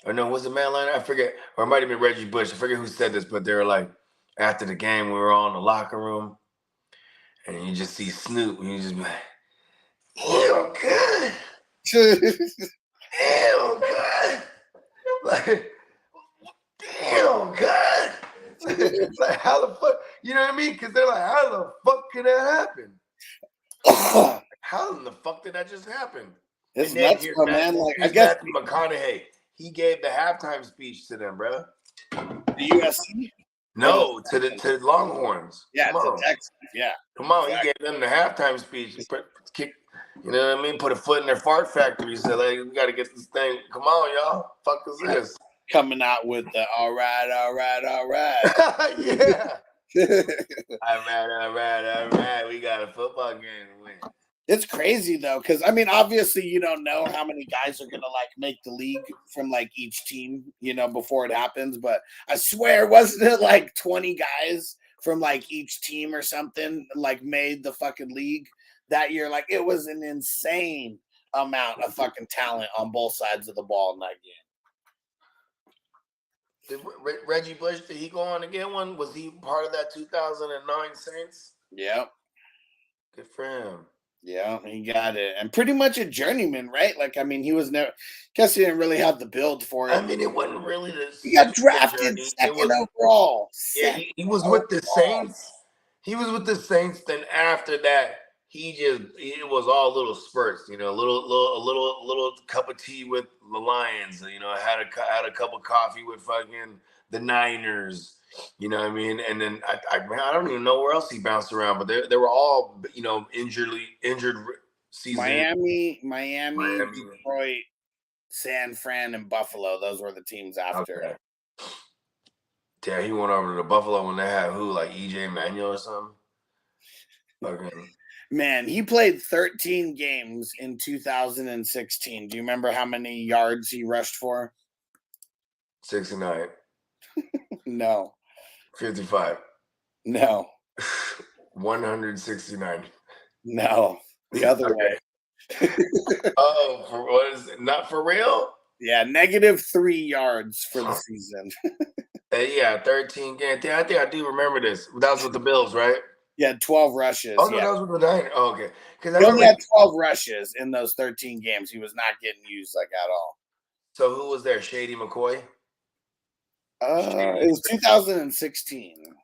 Or no, was it Matt Leinart? I forget. Or it might have been Reggie Bush. I forget who said this, but they were like, after the game, we were all in the locker room. And you just see Snoop, and you just be like, ew, good. Ew, good. Like, ew, good. Like, how the fuck? You know what I mean? Because they're like, how the fuck can that happen? How in the fuck did that just happen? It's nuts, man. Like, I guess McConaughey, he gave the halftime speech to them, bro. The USC? No, to the Longhorns. Yeah, to Texas. Yeah. Come on, he gave them the halftime speech. You know what I mean? Put a foot in their fart factory. He said, like, we got to get this thing. Come on, y'all. Fuck is this? Coming out with the all right. Yeah. All right. We got a football game to win. It's crazy though, because I mean, obviously, you don't know how many guys are gonna like make the league from like each team, before it happens. But I swear, wasn't it like 20 guys from like each team or something like made the fucking league that year? Like, it was an insane amount of fucking talent on both sides of the ball in that game. Did Reggie Bush, did he go on to get one? Was he part of that 2009 Saints? Yep. Good for him. Yeah, he got it. And pretty much a journeyman, right? Like, I mean, he was never, guess he didn't really have the build for it. I mean, it wasn't really he got drafted second overall. Yeah, he was with the Saints. He was with the Saints. Then after that, it was all little spurts, a little cup of tea with the Lions. Had a cup of coffee with fucking the Niners. You know what I mean? And then I don't even know where else he bounced around, but they were all injured season. Miami, Detroit, San Fran, and Buffalo. Those were the teams after. Okay. Yeah, he went over to Buffalo when they had who, like EJ Manuel or something. Okay. Man, he played 13 games in 2016. Do you remember how many yards he rushed for? 69. No. 55. No. 169. No. The other way. Oh, what is it? Not for real? Yeah, -3 yards for the season. Yeah, 13 games. Yeah, I think I do remember this. That was with the Bills, right? Yeah, 12 rushes. Oh, no, that was with the Niners. Oh, okay. He only had 12 rushes in those 13 games. He was not getting used like at all. So who was there? Shady McCoy? It was 2016.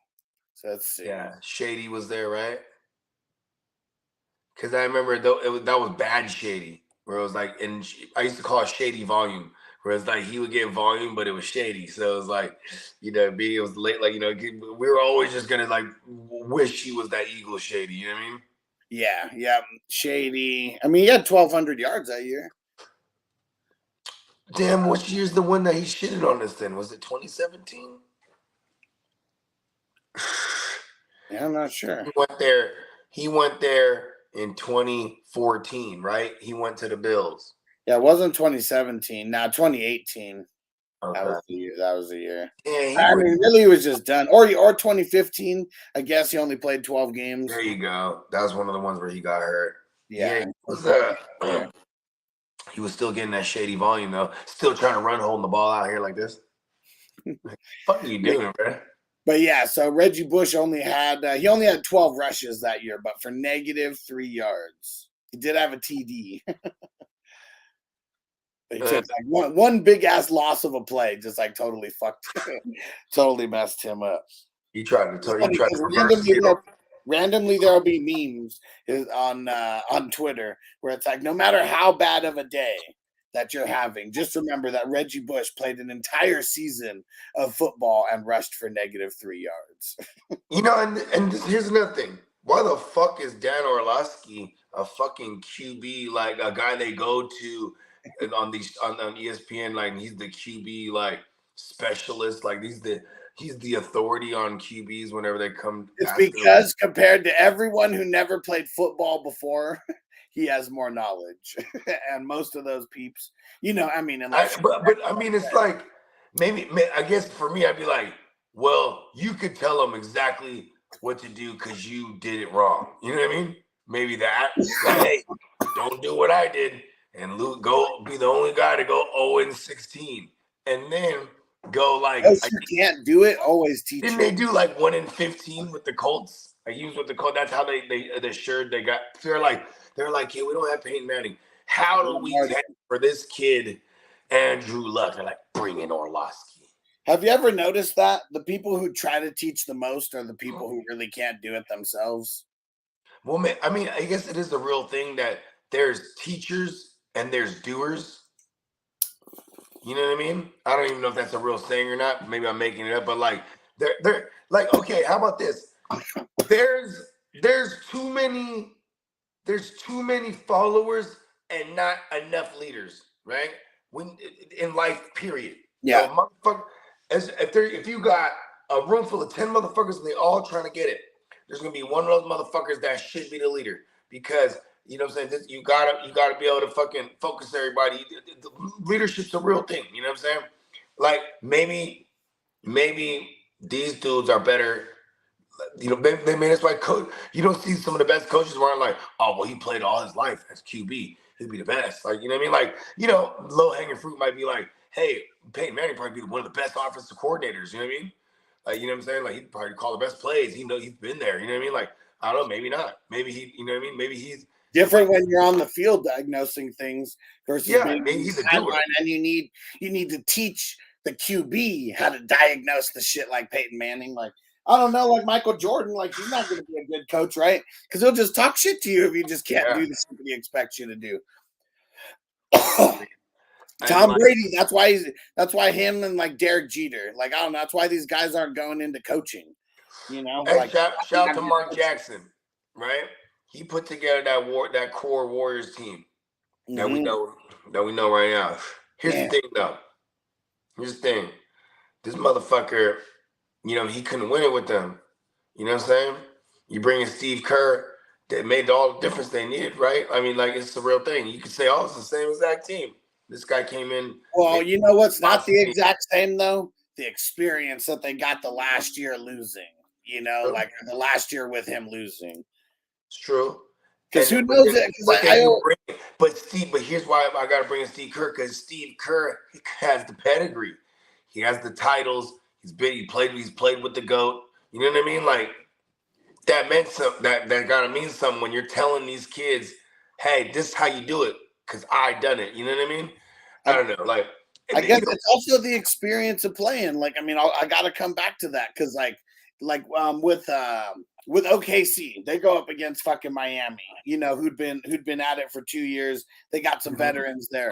So let's see. Yeah, Shady was there, right? Because I remember that was bad Shady, where it was like, and I used to call it Shady Volume, where it's like he would get volume, but it was shady. So it was like, it was late, like, we were always just gonna like wish he was that Eagle Shady. You know what I mean? Yeah, Shady. I mean, he had 1,200 yards that year. Damn, which year's the one that he shitted on us then? Was it 2017? Yeah, I'm not sure. He went there in 2014, right? He went to the Bills. Yeah, it wasn't 2017. Now 2018. Okay. That was the year. Yeah, I mean, really, he was just done. Or 2015. I guess he only played 12 games. There you go. That was one of the ones where he got hurt. Yeah. He was still getting that shady volume though. Still trying to run, holding the ball out here like this. What are you doing, man? But yeah, so Reggie Bush only had 12 rushes that year, but for -3 yards. He did have a TD. He took like one big ass loss of a play, just like totally totally messed him up. He tried to randomly there'll be memes on Twitter where it's like, no matter how bad of a day that you're having, just remember that Reggie Bush played an entire season of football and rushed for -3 yards. And here's another thing. Why the fuck is Dan Orlovsky a fucking QB, like a guy they go to on ESPN, like he's the QB like specialist, like he's the authority on QBs whenever they come. It's because compared to everyone who never played football before, he has more knowledge, and most of those peeps, I mean, but I mean, it's like maybe I guess for me, I'd be like, well, you could tell them exactly what to do because you did it wrong. You know what I mean? Maybe that. Like, hey, don't do what I did. And Luke go be the only guy to go 0-16, and then go like you can't do it. Always teach. Didn't they do like 1-15 with the Colts? I used with the Colts. That's how they assured they got. They're like, yeah, we don't have Peyton Manning. How do we take for this kid, Andrew Luck? They're like, bring in Orlovsky. Have you ever noticed that the people who try to teach the most are the people who really can't do it themselves? Well, man, I mean, I guess it is the real thing that there's teachers and there's doers. You know what I mean? I don't even know if that's a real saying or not. Maybe I'm making it up, but like they're like, okay, how about this? There's too many followers and not enough leaders, right? When in life, period. Yeah. So, motherfucker, if you got a room full of 10 motherfuckers and they all trying to get it, there's gonna be one of those motherfuckers that should be the leader because You know what I'm saying? You gotta be able to fucking focus everybody. Leadership's a real thing. You know what I'm saying? Like maybe these dudes are better. You know, maybe that's why you don't see some of the best coaches who aren't like, oh well, he played all his life as QB. He'd be the best. Like, you know what I mean? Like, you know, low hanging fruit might be like, hey, Peyton Manning probably be one of the best offensive coordinators. You know what I mean? Like, you know what I'm saying? Like, he'd probably call the best plays. He's been there. You know what I mean? Like, I don't know, maybe not. Maybe you know what I mean? Maybe he's different when you're on the field diagnosing things versus maybe he's a doer. And you need to teach the QB how to diagnose the shit like Peyton Manning. Like, I don't know, like Michael Jordan, like he's not going to be a good coach, right? Because he'll just talk shit to you if you just can't do the shit that he expects you to do. Tom Brady, that's why him and like Derek Jeter, like I don't know, that's why these guys aren't going into coaching. You know, hey, like shout out to Mark Jackson, right? He put together that core Warriors team that we know right now. Here's the thing, though. Here's the thing. This motherfucker, you know, he couldn't win it with them. You know what I'm saying? You bring in Steve Kerr, that made all the difference they needed, right? I mean, like, it's the real thing. You could say, oh, it's the same exact team. This guy came in. Well, you know what's not the exact same, though? The experience that they got the last year losing. You know, like the last year with him losing. It's true. Because who knows it? But here's why I got to bring in Steve Kerr, because Steve Kerr has the pedigree. He has the titles. He's played with the GOAT. You know what I mean? Like, that meant something. That gotta mean something when you're telling these kids, hey, this is how you do it, because I done it. You know what I mean? I don't know. Like, I guess it's also the experience of playing. Like, I mean, I gotta come back to that because with OKC, they go up against fucking Miami, you know, who'd been at it for 2 years. They got some veterans there.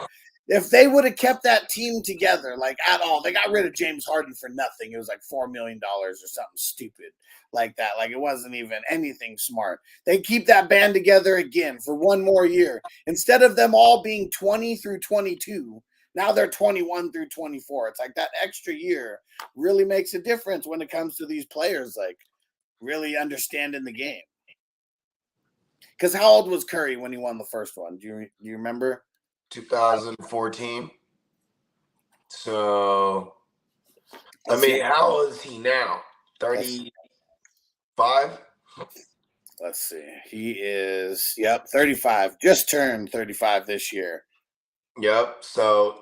If they would have kept that team together, like at all, they got rid of James Harden for nothing. It was like $4 million or something stupid like that. Like, it wasn't even anything smart. They keep that band together again for one more year. Instead of them all being 20 through 22, now they're 21 through 24. It's like that extra year really makes a difference when it comes to these players, like really understanding the game. Because how old was Curry when he won the first one? Do you remember? 2014. So, I mean, how old is he now? 35? Let's see. He is, 35. Just turned 35 this year. Yep. So,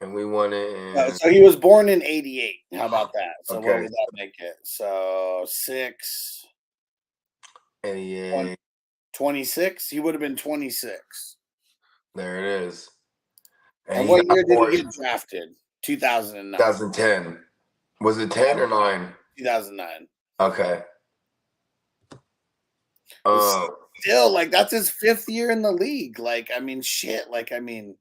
and we won it in... So he was born in 88. How about that? So okay. What would that make it? So 6. 88. 26? He would have been 26. There it is. And what year did he get drafted? 2009. 2010. Was it 10 or 9? 2009. Okay. Still, like, that's his 5th year in the league. Like, I mean, shit. Like, I mean,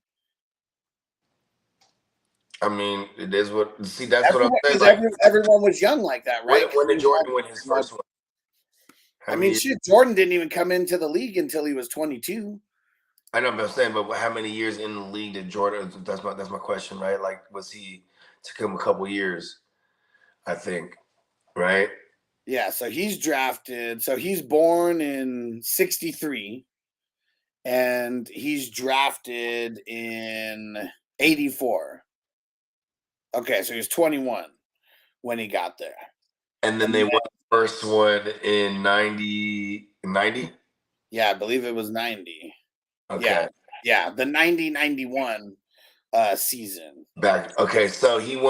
it is what. See, that's what I'm saying. Like, everyone was young like that, right? When did Jordan win his first one? I mean, shit. Jordan didn't even come into the league until he was 22. I know, but I'm saying, but how many years in the league did Jordan? That's my question, right? Like, took him a couple years, I think, right? Yeah, so he's drafted. So he's born in 63, and he's drafted in 84. Okay, so he was 21 when he got there. And then they won the first one in 90? Yeah, I believe it was 90. Okay. Yeah, the 90-91 season. Back. Okay, so it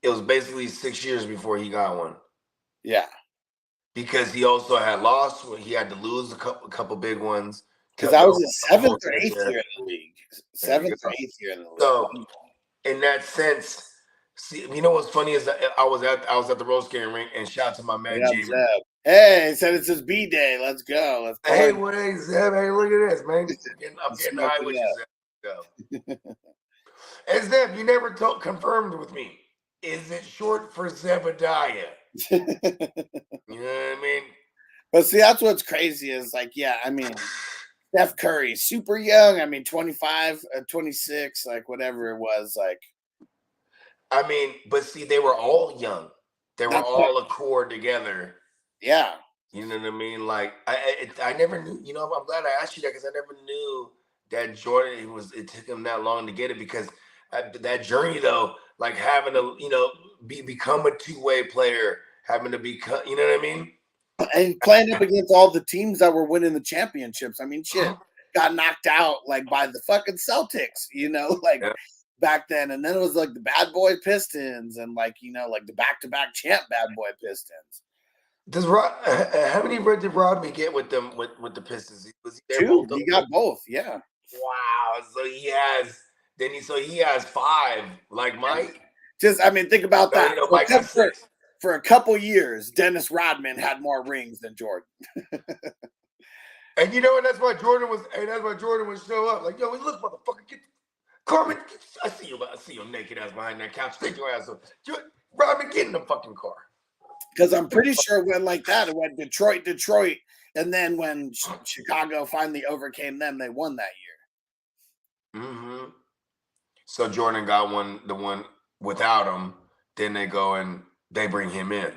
was basically 6 years before he got one. Yeah. Because he also had lost. He had to lose a couple big ones. Because that was his 7th or 8th year in the league. 7th or 8th year in the league. So, in that sense, see, you know what's funny is that I was at the roller skating rink, and shout out to my man Jamie. Hey, he said it's his B day. Let's go. Let's go. Hey, what is Zeb? Hey, look at this, man. I'm getting high with you, Zeb. Hey, Zeb, you never confirmed with me. Is it short for Zebediah? You know what I mean? But see, that's what's crazy is like, yeah, I mean, Steph Curry, super young. I mean, 25, 26, like whatever it was. Like, I mean, but see, they were all young. They were all a core together. Yeah. You know what I mean? Like I never knew. You know, I'm glad I asked you that because I never knew that Jordan. It took him that long to get it because that journey though, like having to become a two-way player, having to become. You know what I mean? And playing up against all the teams that were winning the championships. I mean, shit, got knocked out like by the fucking Celtics, like Yeah. back then. And then it was like the bad boy Pistons and like the back-to-back champ bad boy Pistons. Does how many did Rodney get with them with the Pistons? Was he there 2. both? He got both, yeah. Wow. So he has 5, like Mike. Just think about that. Mike got 6. For a couple years, Dennis Rodman had more rings than Jordan. And and that's why Jordan would show up. Like, yo, look, motherfucker, Carmen, I see you naked ass behind that couch. Take your ass up. Rodman, get in the fucking car. Because I'm pretty sure it went like that. It went Detroit, and then when Chicago finally overcame them, they won that year. Mm-hmm. So Jordan got the one without him. Then they go and they bring him in.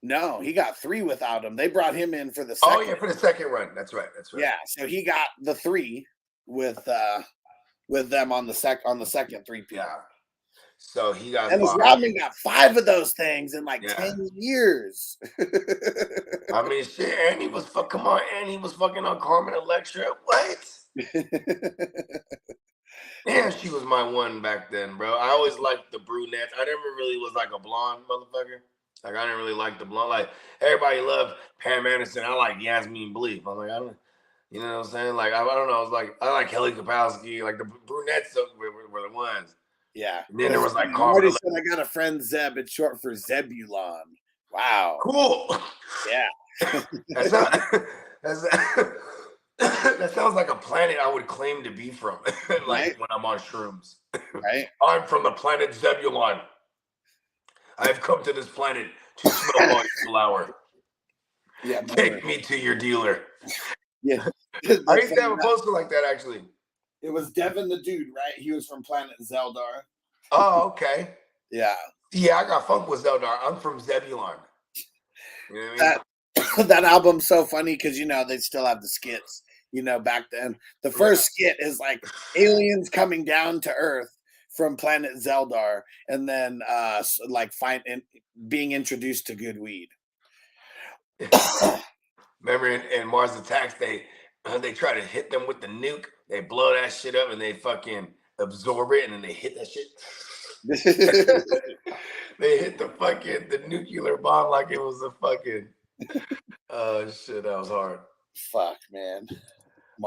No, he got 3 without him. They brought him in for the second. Oh yeah, for the second run. That's right. Yeah, so he got the 3 with them on the second 3-peat. Yeah. So he got. And Rodman got 5 of those things in 10 years. I mean, shit. And he was fucking on Carmen Electra. What? Damn, she was my one back then, bro. I always liked the brunettes. I never really was like a blonde motherfucker. Like I didn't really like the blonde. Like everybody loved Pam Anderson. I like Yasmin Bleeth. I'm like, I don't. You know what I'm saying? Like I don't know. I like Kelly Kapowski. Like the brunettes were the ones. Yeah. And then there was like Marty said, I got a friend Zeb. It's short for Zebulon. Wow. Cool. Yeah. That sounds like a planet I would claim to be from. Right? When I'm on shrooms. Right. I'm from the planet Zebulon. I've come to this planet to smoke all your flower. Yeah. Take me to your dealer. Yeah. I used to have a poster like that actually. It was Devin the Dude, right? He was from Planet Zeldar. Oh, okay. Yeah. Yeah, I got funk with Zeldar. I'm from Zebulon. You know what I mean? That album's so funny because they still have the skits. Back then, the first skit is like aliens coming down to Earth from Planet Zeldar, and then being introduced to good weed. Remember in Mars Attacks, they try to hit them with the nuke. They blow that shit up and they fucking absorb it, and then they hit that shit. They hit the nuclear bomb like it was a fucking. Oh shit, that was hard. Fuck, man.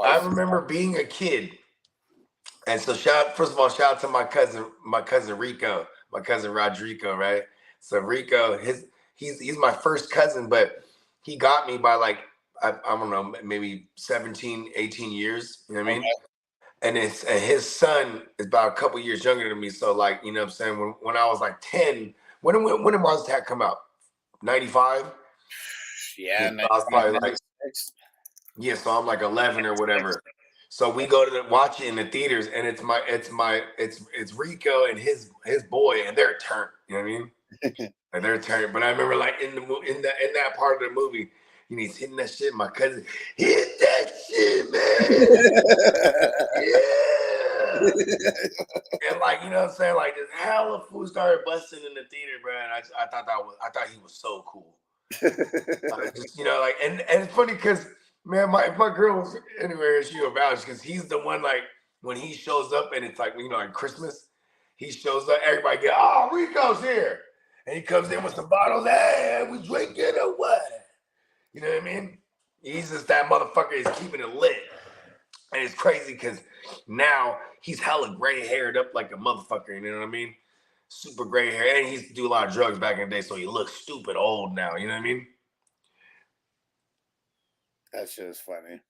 I remember being a kid, and so first of all, shout out to my cousin Rico, my cousin Rodrigo, right? So Rico, he's my first cousin, but he got me by like I don't know, maybe 17, 18 years. You know what I mean? And his son is about a couple years younger than me. So like, you know what I'm saying? When I was like 10, when did Mars Attack come out? 95? Yeah, I was probably like, yeah, so I'm like 11 or whatever. So we go to watch it in the theaters, and it's Rico and his boy, and they're turned. You know what I mean? And they're turned. But I remember like in that part of the movie, he's hitting that shit. My cousin, hit that shit, man. Yeah. And like, you know what I'm saying? Like this hella food started busting in the theater, bro. And I thought he was so cool. Just, like, and it's funny because man, if my girl was anywhere, she would vouch because he's the one, like when he shows up and it's like, like Christmas, he shows up, everybody get, oh, Rico's here. And he comes in with some bottles, hey, we drinking or what? You know what I mean? He's just that motherfucker is keeping it lit. And it's crazy because now he's hella gray haired up like a motherfucker, you know what I mean? Super gray hair. And he used to do a lot of drugs back in the day, so he looks stupid old now, you know what I mean? That shit is funny.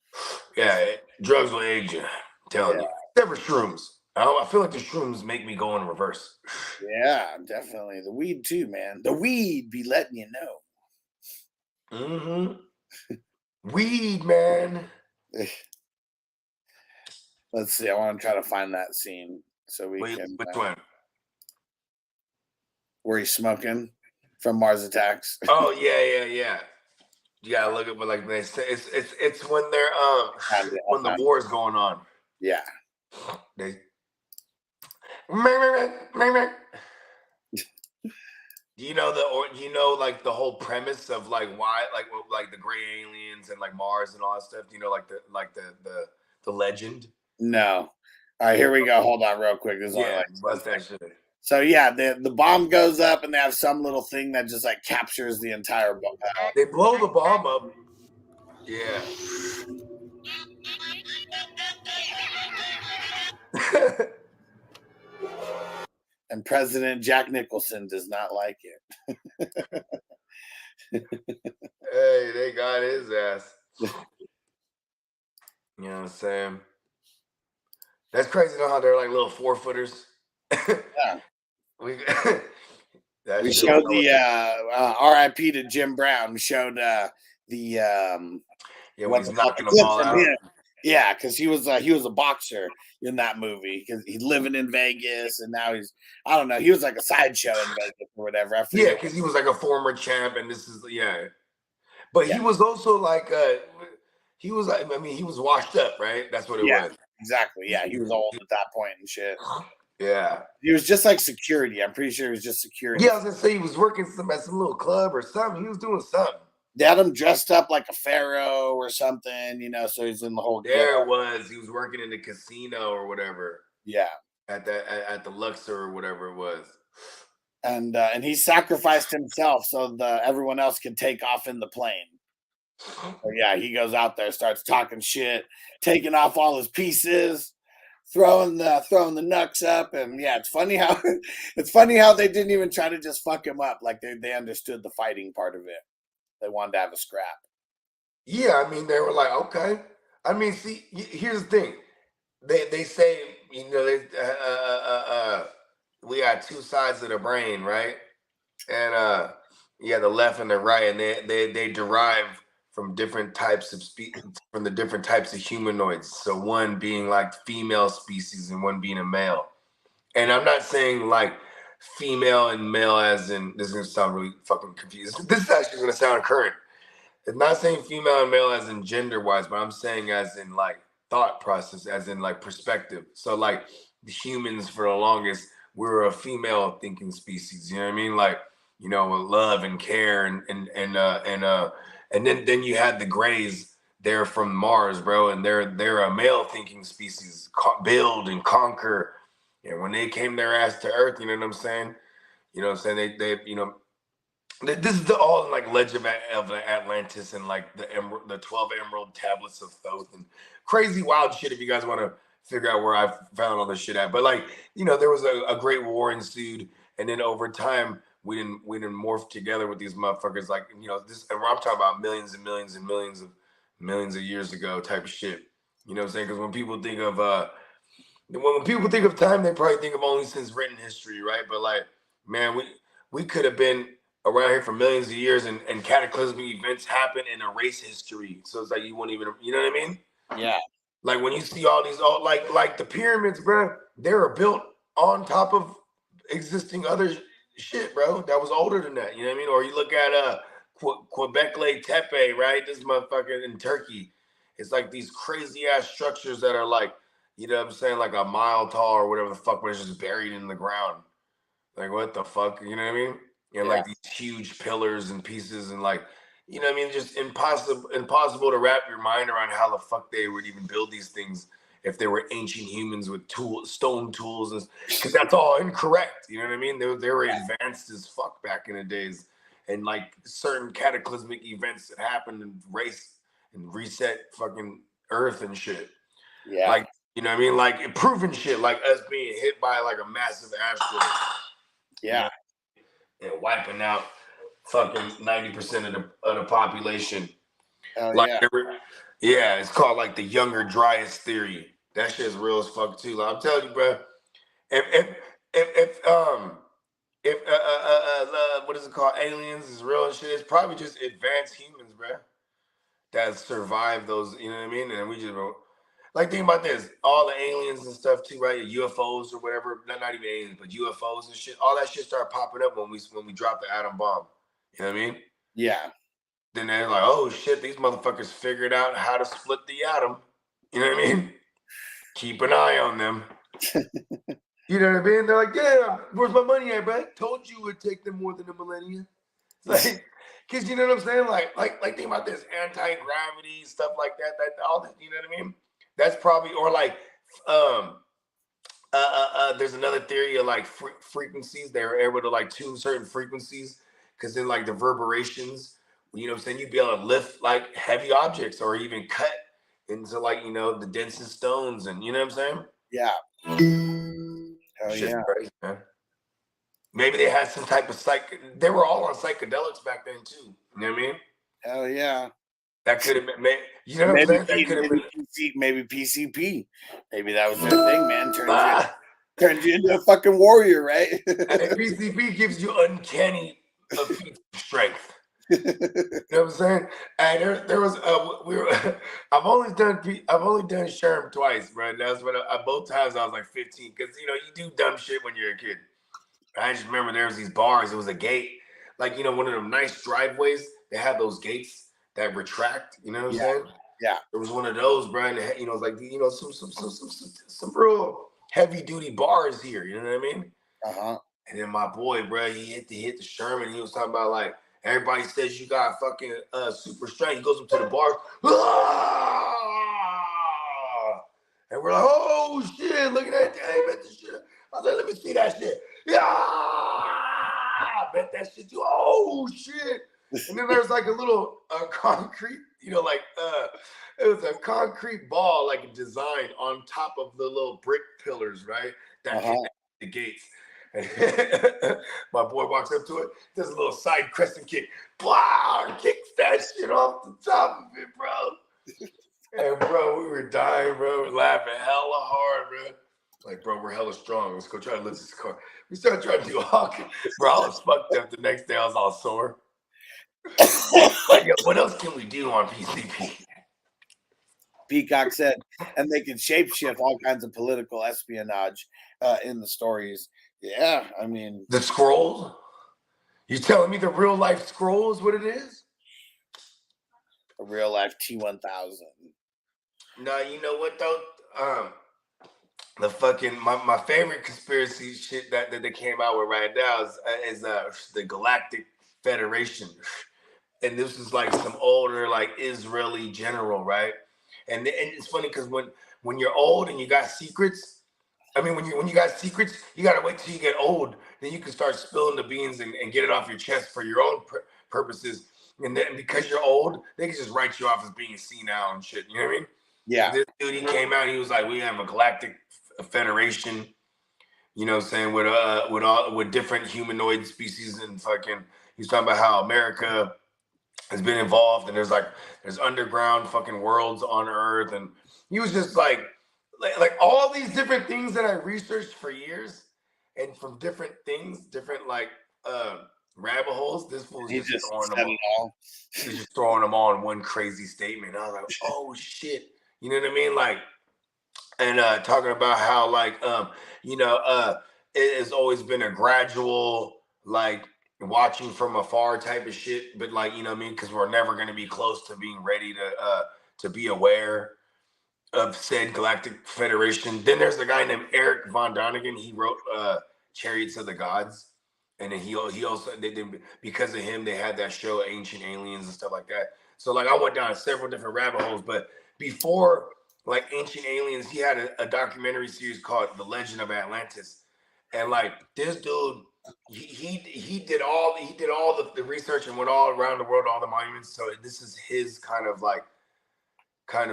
Yeah, drugs will age you. I'm telling you. Never shrooms. I feel like the shrooms make me go in reverse. Yeah, definitely. The weed too, man. The weed be letting you know. Mm-hmm. Weed, man. Let's see. I want to try to find that scene so we Wait, can. which one? Where he's smoking from Mars Attacks. Oh yeah. You gotta look at, but like they say, it's when they're when the war is going on. Yeah. They. You know like the whole premise of like why like the gray aliens and like Mars and all that stuff. You know, like the legend. No. All right, here we go. Hold on, real quick. This is only Yeah, like bust that shit. so yeah, the bomb goes up and they have some little thing that just like captures the entire bomb. They blow the bomb up. Yeah. And President Jack Nicholson does not like it. Hey, they got his ass. You know what I'm saying? That's crazy though how they're like little 4-footers. Yeah. We showed the RIP to Jim Brown. We showed the when he's knocking the ball out. Yeah, because he was a boxer in that movie because he's living in Vegas and now I don't know, he was like a sideshow in Vegas or whatever. Yeah, because he was like a former champ and this is but he was also like he was washed up, right? That's what it was. Exactly. Yeah, he was old at that point and shit. Yeah. He was just like security. I'm pretty sure he was just security. Yeah, I was gonna say he was working at some little club or something. He was doing something. They had him dressed up like a pharaoh or something, so he's in the whole. There it was. He was working in the casino or whatever. Yeah. At the Luxor or whatever it was. And he sacrificed himself so everyone else could take off in the plane. So yeah, he goes out there, starts talking shit, taking off all his pieces, throwing the knucks up, and yeah, it's funny how they didn't even try to just fuck him up. Like they understood the fighting part of it. They wanted to have a scrap. Yeah, I mean, they were like, okay. I mean, see, here's the thing. They say, we got two sides of the brain, right? And the left and the right, and they derive from different types of from the different types of humanoids. So one being like female species and one being a male. And I'm not saying like female and male as in, this is gonna sound really fucking confused. This is actually gonna sound current. It's not saying female and male as in gender wise, but I'm saying as in like thought process, as in like perspective. So like the humans for the longest, we were a female thinking species. You know what I mean? Like, with love and care and then you had the Greys. They're from Mars, bro, and they're a male thinking species. Build and conquer. And when they came their ass to Earth, you know what I'm saying? This is all like Legend of Atlantis and like the 12 Emerald Tablets of Thoth and crazy wild shit. If you guys want to figure out where I found all this shit at, but like there was a great war ensued, and then over time we didn't morph together with these motherfuckers. Like this, and I'm talking about millions and millions and millions of years ago type of shit. You know what I'm saying? Because when people think of when people think of time, they probably think of only since written history, right? But like, man, we could have been around here for millions of years, and cataclysmic events happen and erase history. So it's like you won't even, you know what I mean? Yeah. Like when you see all these, like the pyramids, bro, they were built on top of existing other shit, bro. That was older than that. You know what I mean? Or you look at Göbekli Tepe, right? This motherfucker in Turkey. It's like these crazy ass structures that are like, you know what I'm saying, like a mile tall or whatever the fuck, but it's just buried in the ground. Like what the fuck, you know what I mean? And like these huge pillars and pieces and like, you know what I mean? Just impossible to wrap your mind around how the fuck they would even build these things if they were ancient humans with stone tools, because that's all incorrect. You know what I mean? They were advanced as fuck back in the days, and like certain cataclysmic events that happened and reset fucking Earth and shit. Yeah. Like, you know what I mean? Like proven shit, like us being hit by like a massive asteroid. Yeah. And wiping out fucking 90% of the population. It's called like the younger dryas theory. That shit's real as fuck too. Like, I'm telling you, bro. If what is it called? Aliens is real and shit. It's probably just advanced humans, bro, that survived those. You know what I mean? And we just like think about this. All the aliens and stuff too, right? UFOs or whatever. Not even aliens, but UFOs and shit. All that shit started popping up when we dropped the atom bomb. You know what I mean? Yeah. then they're like, oh shit, these motherfuckers figured out how to split the atom. You know what I mean? Keep an eye on them. You know what I mean? They're like, yeah, where's my money at, bro? Told you it would take them more than a millennia. Like, because you know what I'm saying? Like think about this anti-gravity stuff like that. That all this, you know what I mean? That's probably, or like, there's another theory of like frequencies. They were able to like tune certain frequencies because then like the reverberations, you know what I'm saying? You'd be able to lift like heavy objects or even cut into like, you know, the densest stones, and you know what I'm saying? Yeah. Hell Shit's yeah. crazy, man. Maybe they had some type of they were all on psychedelics back then too. You know what I mean? Hell yeah. That could have been, you know what I'm saying? That could have been maybe PCP. Maybe that was their thing, man. Turned you into a fucking warrior, right? And PCP gives you uncanny strength. You know what I'm saying? And there was I've only done Sherm twice, bro. That's when both times I was like 15, because you know you do dumb shit when you're a kid. I just remember there was these bars. It was a gate, like, you know, one of them nice driveways. They have those gates that retract. You know what I'm saying? Yeah. It was one of those, bro. And you know, it's like, you know, some real heavy duty bars here. You know what I mean? And then my boy, bro, he hit the Sherman. He was talking about like, everybody says you got fucking super strength. He goes up to the bar, and we're like, oh shit, look at that, damn, bet this shit. I was like, let me see that shit. Yeah, I bet that shit too. Oh shit. And then there's like a little concrete, you know, like it was a concrete ball, like a design on top of the little brick pillars, right? That hit the gates. My boy walks up to it, does a little side crescent kick, blah, kicks that shit off the top of it, bro. And bro, we were dying, bro, we were laughing hella hard, bro. Like, bro, we're hella strong. Let's go try to lift this car. We started trying to do hawking. Bro, I was fucked up the next day. I was all sore. Like, yo, what else can we do on PCP? Peacock said, and they can shapeshift all kinds of political espionage in the stories. Yeah, I mean, the scroll. You telling me the real life scroll is what it is? A real life T-1000. No, you know what though? The fucking my favorite conspiracy shit that they came out with right now is the Galactic Federation, and this is like some older like Israeli general, right? And it's funny because when you're old and you got secrets, I mean when you got secrets, you gotta wait till you get old, then you can start spilling the beans and get it off your chest for your own purposes. And then because you're old, they can just write you off as being senile and shit. You know what I mean? Yeah. This dude, he came out, he was like, we have a Galactic Federation, you know what I'm saying, with different humanoid species, and fucking he's talking about how America has been involved, and there's underground fucking worlds on Earth, and he was just like all these different things that I researched for years, and from different things, different like rabbit holes. This fool was just throwing them all. He was just throwing them all in one crazy statement. I was like, oh shit, you know what I mean, like. And talking about how like it has always been a gradual like watching from afar type of shit, but like, you know what I mean, because we're never going to be close to being ready to be aware of said Galactic Federation. Then there's the guy named Eric Von Donigan. He wrote Chariots of the Gods, and then he also because of him they had that show Ancient Aliens and stuff like that. So like I went down several different rabbit holes, but before like Ancient Aliens, he had a documentary series called The Legend of Atlantis, and like this dude, he did all the research and went all around the world, all the monuments. So this is his kind of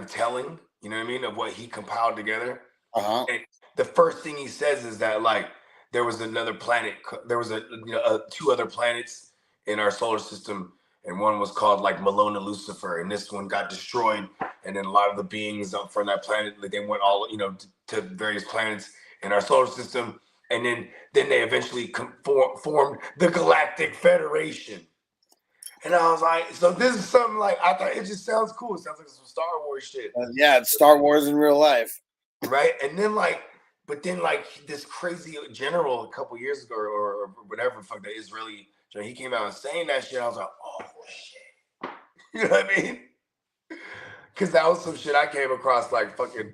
telling, you know what I mean, of what he compiled together. And the first thing he says is that like there was another planet, there was two other planets in our solar system. And one was called like Malona Lucifer, and this one got destroyed. And then a lot of the beings from that planet, like they went all, to various planets in our solar system. And then they eventually formed the Galactic Federation. And I was like, so this is something like, I thought it just sounds cool. It sounds like some Star Wars shit. Yeah, it's Star Wars in real life. Right. And then but then this crazy general a couple years ago or whatever, fuck the Israeli, he came out and saying that shit. I was like, oh shit. You know what I mean? Because that was some shit I came across like fucking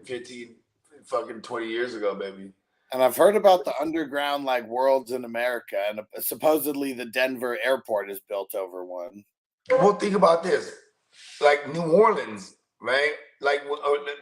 20 years ago, baby. And I've heard about the underground like worlds in America, and supposedly the Denver airport is built over one. Well, think about this, like New Orleans, right? Like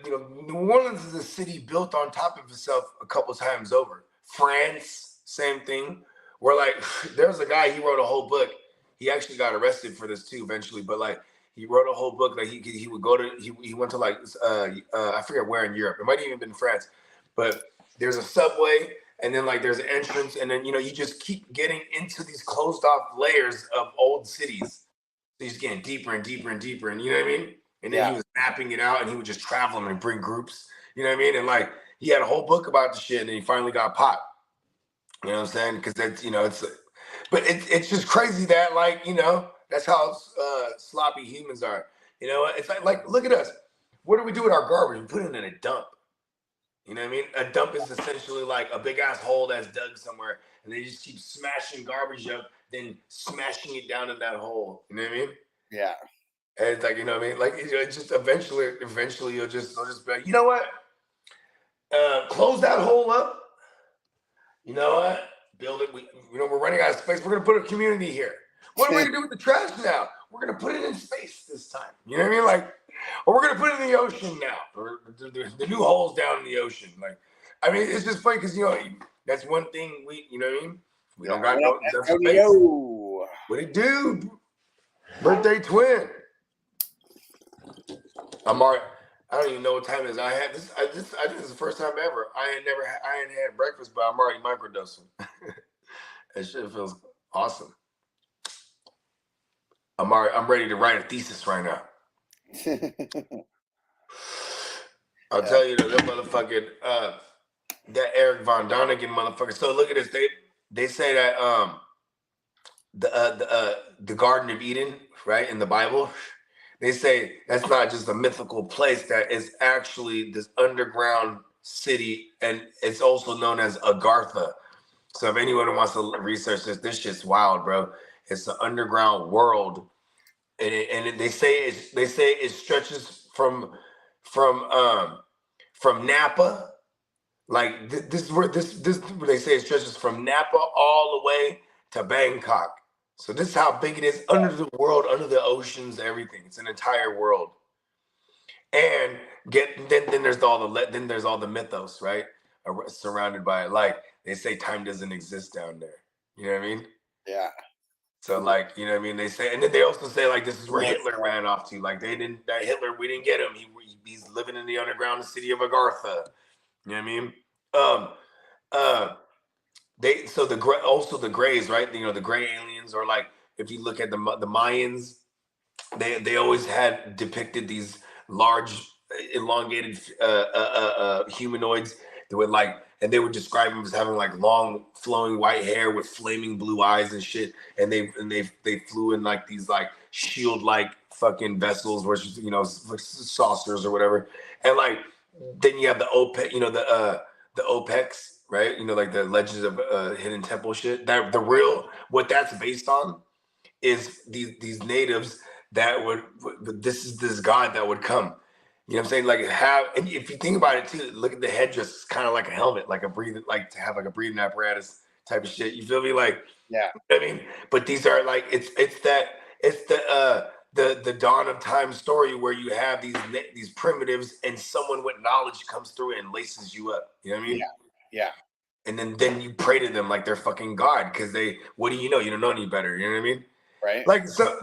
New Orleans is a city built on top of itself a couple times over. France, same thing. Where like there's a guy, he wrote a whole book. He actually got arrested for this too eventually, but like he wrote a whole book that he would go to. He went to like I forget where in Europe. It might even been France, but there's a subway, and then like there's an entrance, and then you just keep getting into these closed off layers of old cities. So he's getting deeper and deeper and deeper, and you know what I mean? And then he was mapping it out, and he would just travel them and bring groups, you know what I mean? And like he had a whole book about the shit, and then he finally got popped. You know what I'm saying? Because that's but it's just crazy that like that's how sloppy humans are. It's like look at us. What do we do with our garbage? We put it in a dump. You know what I mean? A dump is essentially like a big ass hole that's dug somewhere, and they just keep smashing garbage up, then smashing it down in that hole. You know what I mean? Yeah. And it's like, you know what I mean? Like it's just eventually they'll just be like, you know what? Close that hole up. You know what? Build it. We're running out of space. We're gonna put a community here. What are we gonna do with the trash now? We're gonna put it in space this time. You know what I mean? Like, or we're gonna put it in the ocean now. Or the new holes down in the ocean. Like, I mean, it's just funny because that's one thing you know what I mean? We don't got no space. What it do? Birthday twin. I'm alright. I don't even know what time it is. I think this is the first time ever. I ain't had breakfast, but I'm already microdosing. That shit feels awesome. I'm ready to write a thesis right now. I'll tell you that motherfucking that Eric Von Donigan motherfucker. So look at this. They say that the Garden of Eden, right, in the Bible. They say that's not just a mythical place, that is actually this underground city, and it's also known as Agartha. So if anyone wants to research this shit's wild, bro. It's the underground world, and they say it stretches from Napa, like this is where this they say it stretches from Napa all the way to Bangkok. So this is how big it is under the world, under the oceans, everything. It's an entire world. And then there's all the mythos, right? Surrounded by it. Like they say time doesn't exist down there. You know what I mean? Yeah. So like, you know what I mean? They say, and then they also say like this is where Hitler ran off to. Like we didn't get him. He's living in the underground city of Agartha. You know what I mean? The grays, right? The gray aliens, or like if you look at the Mayans, they always had depicted these large, elongated humanoids that would and they would describe them as having like long, flowing white hair with flaming blue eyes and shit, and they flew in like these like shield-like fucking vessels, where like saucers or whatever, and like then you have the OPEC, the OPEX. Right, like the Legends of Hidden Temple shit. That what that's based on is these natives that this god that would come. You know what I'm saying? Like and if you think about it too, look at the headdress. It's kind of like a helmet, like to have like a breathing apparatus type of shit. You feel me? Like, yeah. I mean, but these are like it's the dawn of time story where you have these primitives, and someone with knowledge comes through and laces you up. You know what I mean? Yeah. Yeah. And then you pray to them like they're fucking God, because what do you know? You don't know any better. You know what I mean? Right. Like so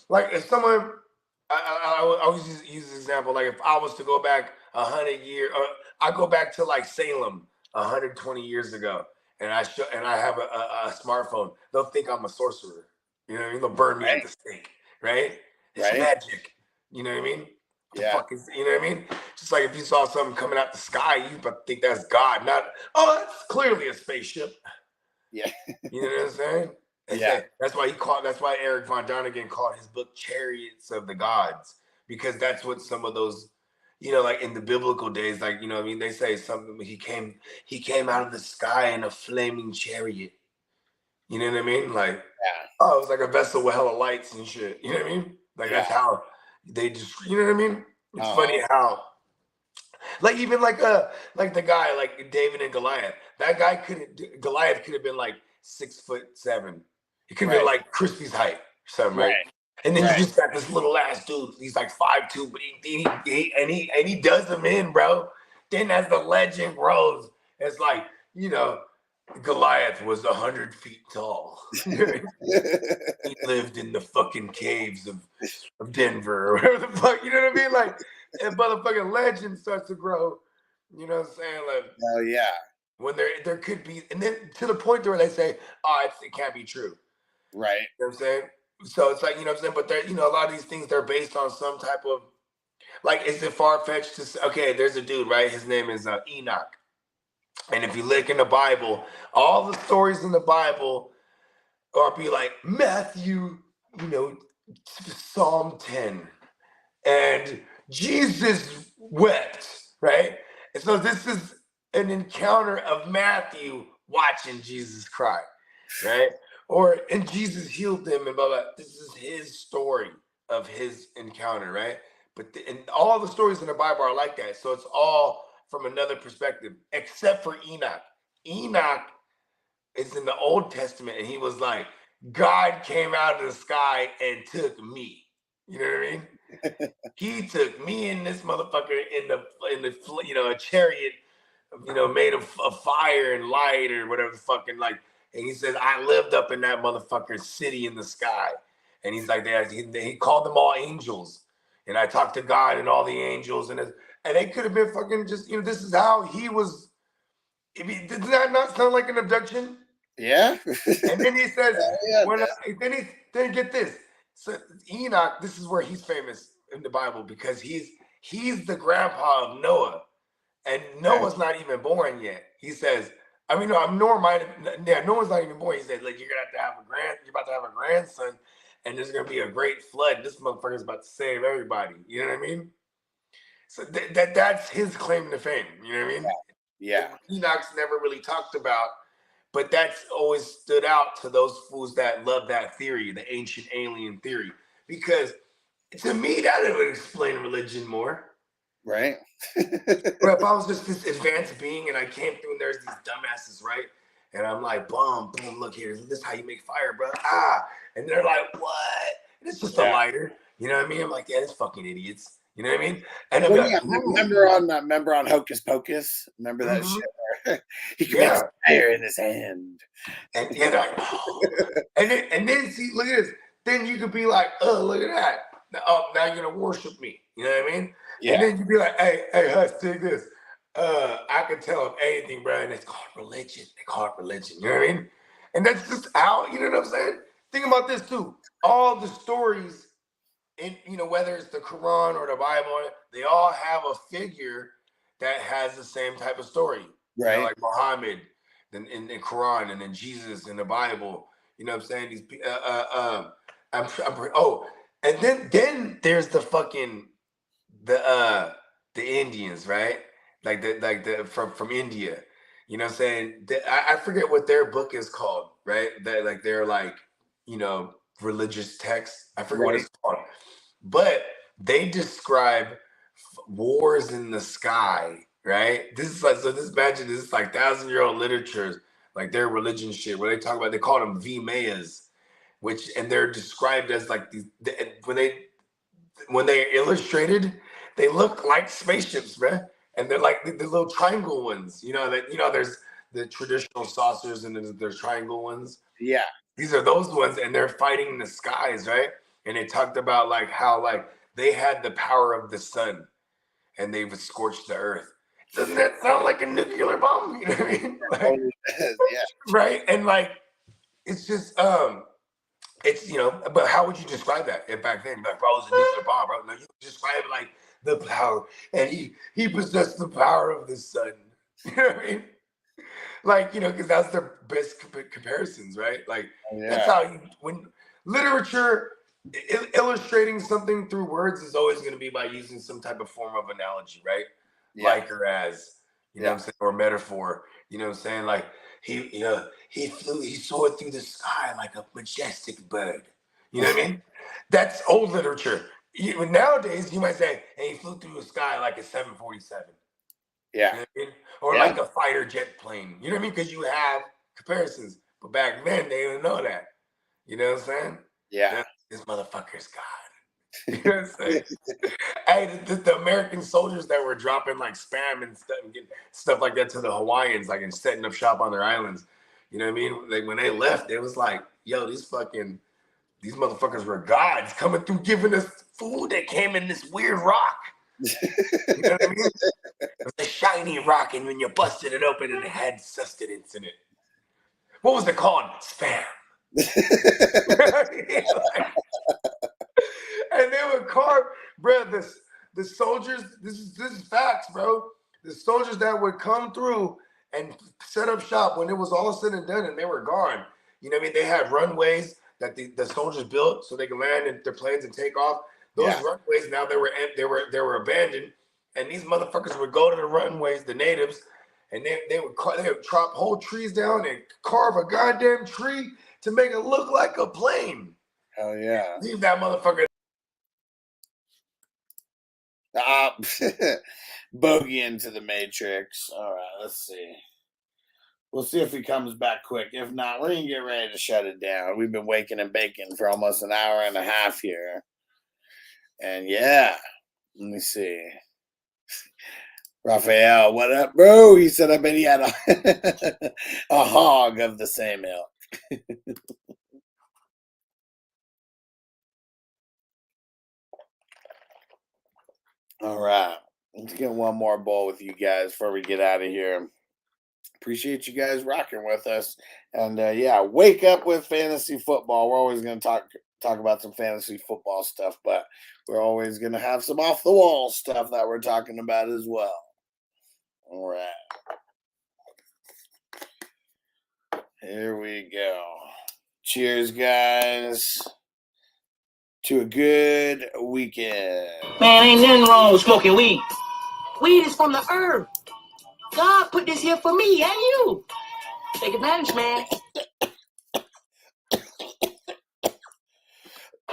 like if someone, I always use this example. Like if I was to go back 100 years, or I go back to like Salem 120 years ago, and I have a smartphone, they'll think I'm a sorcerer. You know what I mean? They'll burn me at the stake. Right? It's magic. You know what I mean? Yeah. You know what I mean? Just like if you saw something coming out the sky, you think that's God. Not, that's clearly a spaceship. Yeah. You know what I'm saying? Yeah. That's why Eric Von Donigan called his book Chariots of the Gods, because that's what some of those, like in the biblical days, like, you know what I mean? They say something, he came out of the sky in a flaming chariot. You know what I mean? Like, it was like a vessel with hella lights and shit. You know what I mean? Like that's how they just, you know what I mean? It's Uh-huh. funny how, like even like the guy like David and Goliath. That guy Goliath could have been like 6'7". He could have been Right. like Crispy's height or something, right? Right. And then Right. you just got this little ass dude. He's like 5'2", but he does them in, bro. Then as the legend grows, it's like, you know, Goliath was 100 feet tall. He lived in the fucking caves of Denver or whatever the fuck, you know what I mean? Like, and motherfucking legend starts to grow. You know what I'm saying? Like, Oh yeah. when there could be, and then to the point where they say, oh, it can't be true. Right. You know what I'm saying? So it's like, you know what I'm saying? But they're, you know, a lot of these things, they're based on some type of, like, is it far-fetched to say, okay, there's a dude, right? His name is Enoch. And if you look in the Bible, all the stories in the Bible are be like Matthew, you know, Psalm 10. And Jesus wept, right? And so this is an encounter of Matthew watching Jesus cry, right? And Jesus healed them and blah, blah. This is his story of his encounter, right? But and all the stories in the Bible are like that. So it's all from another perspective, except for Enoch. Enoch is in the Old Testament, and he was like, God came out of the sky and took me. You know what I mean? He took me and this motherfucker in the you know, a chariot, you know, made of fire and light or whatever fucking like. And he says, I lived up in that motherfucker city in the sky. And he's like, he called them all angels. And I talked to God and all the angels, and they could have been fucking just, you know, this is how he was. Did that not sound like an abduction? Yeah. And then he says, Yeah, then get this. So Enoch, this is where he's famous in the Bible because he's the grandpa of Noah, and Noah's not even born yet. He says, I mean, no, Noah's not even born. He said, like, you're about to have a grandson, and there's gonna be a great flood. This motherfucker's about to save everybody. You know what I mean? So that's his claim to fame. You know what I mean? Yeah. Enoch's never really talked about, but that's always stood out to those fools that love that theory, the ancient alien theory, because to me that would explain religion more. Right. Or if I was just this advanced being and I came through and there's these dumbasses, right? And I'm like, boom, boom, look here, this is how you make fire, bro. And they're like, what? And it's just a lighter. You know what I mean? I'm like, yeah, it's fucking idiots. You know what I mean? And I'm like, remember on Hocus Pocus? Remember that shit? Where he can make fire in his hand. And you know, and then see, look at this. Then you could be like, oh, look at that. Now you're gonna worship me. You know what I mean? Yeah. And then you'd be like, hey, Hush, take this. I can tell them anything, bro. And it's called religion. They call it religion. You know what I mean? And that's just how, you know what I'm saying? Think about this too. All the stories in, you know, whether it's the Quran or the Bible, they all have a figure that has the same type of story. Right. You know, like Muhammad in the Quran, and then Jesus in the Bible. You know what I'm saying? These and then there's the fucking the Indians, right? Like the from India. You know what I'm saying? I forget what their book is called, right? That like they're like, you know, religious texts. I forget what it's called. But they describe wars in the sky, right? This is like, so this, imagine this is like 1,000-year-old literature, like their religion shit, where they talk about, they call them V-Mayas, and they're described as like these, when they're illustrated, they look like spaceships, man. And they're like the little triangle ones, you know, that, you know, there's the traditional saucers and there's triangle ones. Yeah. These are those ones, and they're fighting in the skies, right? And they talked about like how like they had the power of the sun and they've scorched the earth. Doesn't that sound like a nuclear bomb? You know what I mean? Like, yeah. Right? And like, it's just, it's, you know, but how would you describe that if back then? Like, bro, it was a nuclear bomb, bro. No, you describe it like the power, and he possessed the power of the sun. You know what I mean? Like, you know, because that's their best comparisons, right? Like, that's how when literature illustrating something through words is always going to be by using some type of form of analogy, right? Like or as, you know what I'm saying, or metaphor. You know what I'm saying? Like he soared through the sky like a majestic bird. You know what I mean? That's old literature. Nowadays, you might say, hey, he flew through the sky like a 747. Yeah. You know what I mean? Or like a fighter jet plane. You know what I mean? Because you have comparisons. But back then, they didn't know that. You know what I'm saying? Yeah. This motherfucker's God. You know what I'm saying? Hey, the American soldiers that were dropping like spam and stuff like that to the Hawaiians, like and setting up shop on their islands. You know what I mean? Like when they left, it was like, yo, these motherfuckers were gods coming through giving us food that came in this weird rock. You know what I mean? It was a shiny rock, and when you busted it open, it had sustenance in it. What was it called? Spam. And they would carve, bro. The soldiers. This is facts, bro. The soldiers that would come through and set up shop when it was all said and done, and they were gone. You know what I mean? They had runways that the soldiers built so they could land in their planes and take off. Those runways now they were abandoned, and these motherfuckers would go to the runways, the natives, and they would chop whole trees down and carve a goddamn tree to make it look like a plane. Hell yeah! Leave that motherfucker. Bogey into the Matrix. All right, let's see. We'll see if he comes back quick. If not, we're gonna get ready to shut it down. We've been waking and baking for almost an hour and a half here. And yeah, let me see. Raphael, what up, bro? He said, I bet he had a hog of the same ilk. All right. Let's get one more bowl with you guys before we get out of here. Appreciate you guys rocking with us. And yeah, wake up with fantasy football. We're always going to talk about some fantasy football stuff, but we're always going to have some off the wall stuff that we're talking about as well. All right. Here we go. Cheers, guys, to a good weekend. Man, ain't nothing wrong with smoking weed. Weed is from the earth. God put this here for me and you. Take advantage, man.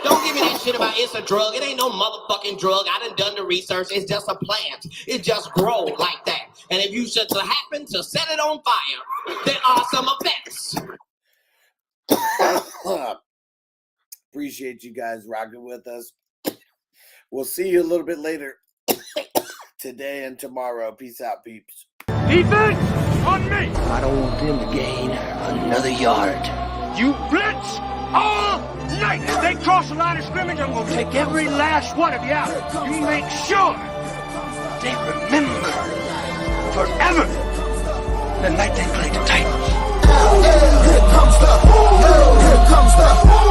Don't give me that shit about it's a drug. It ain't no motherfucking drug. I done the research. It's just a plant. It just grows like that. And if you should happen to set it on fire, there are some effects. Appreciate you guys rocking with us. We'll see you a little bit later today and tomorrow. Peace out, peeps. Defense on me. I don't want them to gain another yard. You blitz all night. If they cross the line of scrimmage, I'm going to take every last one of you out. You make sure they remember forever the night they played the Titans. Here comes the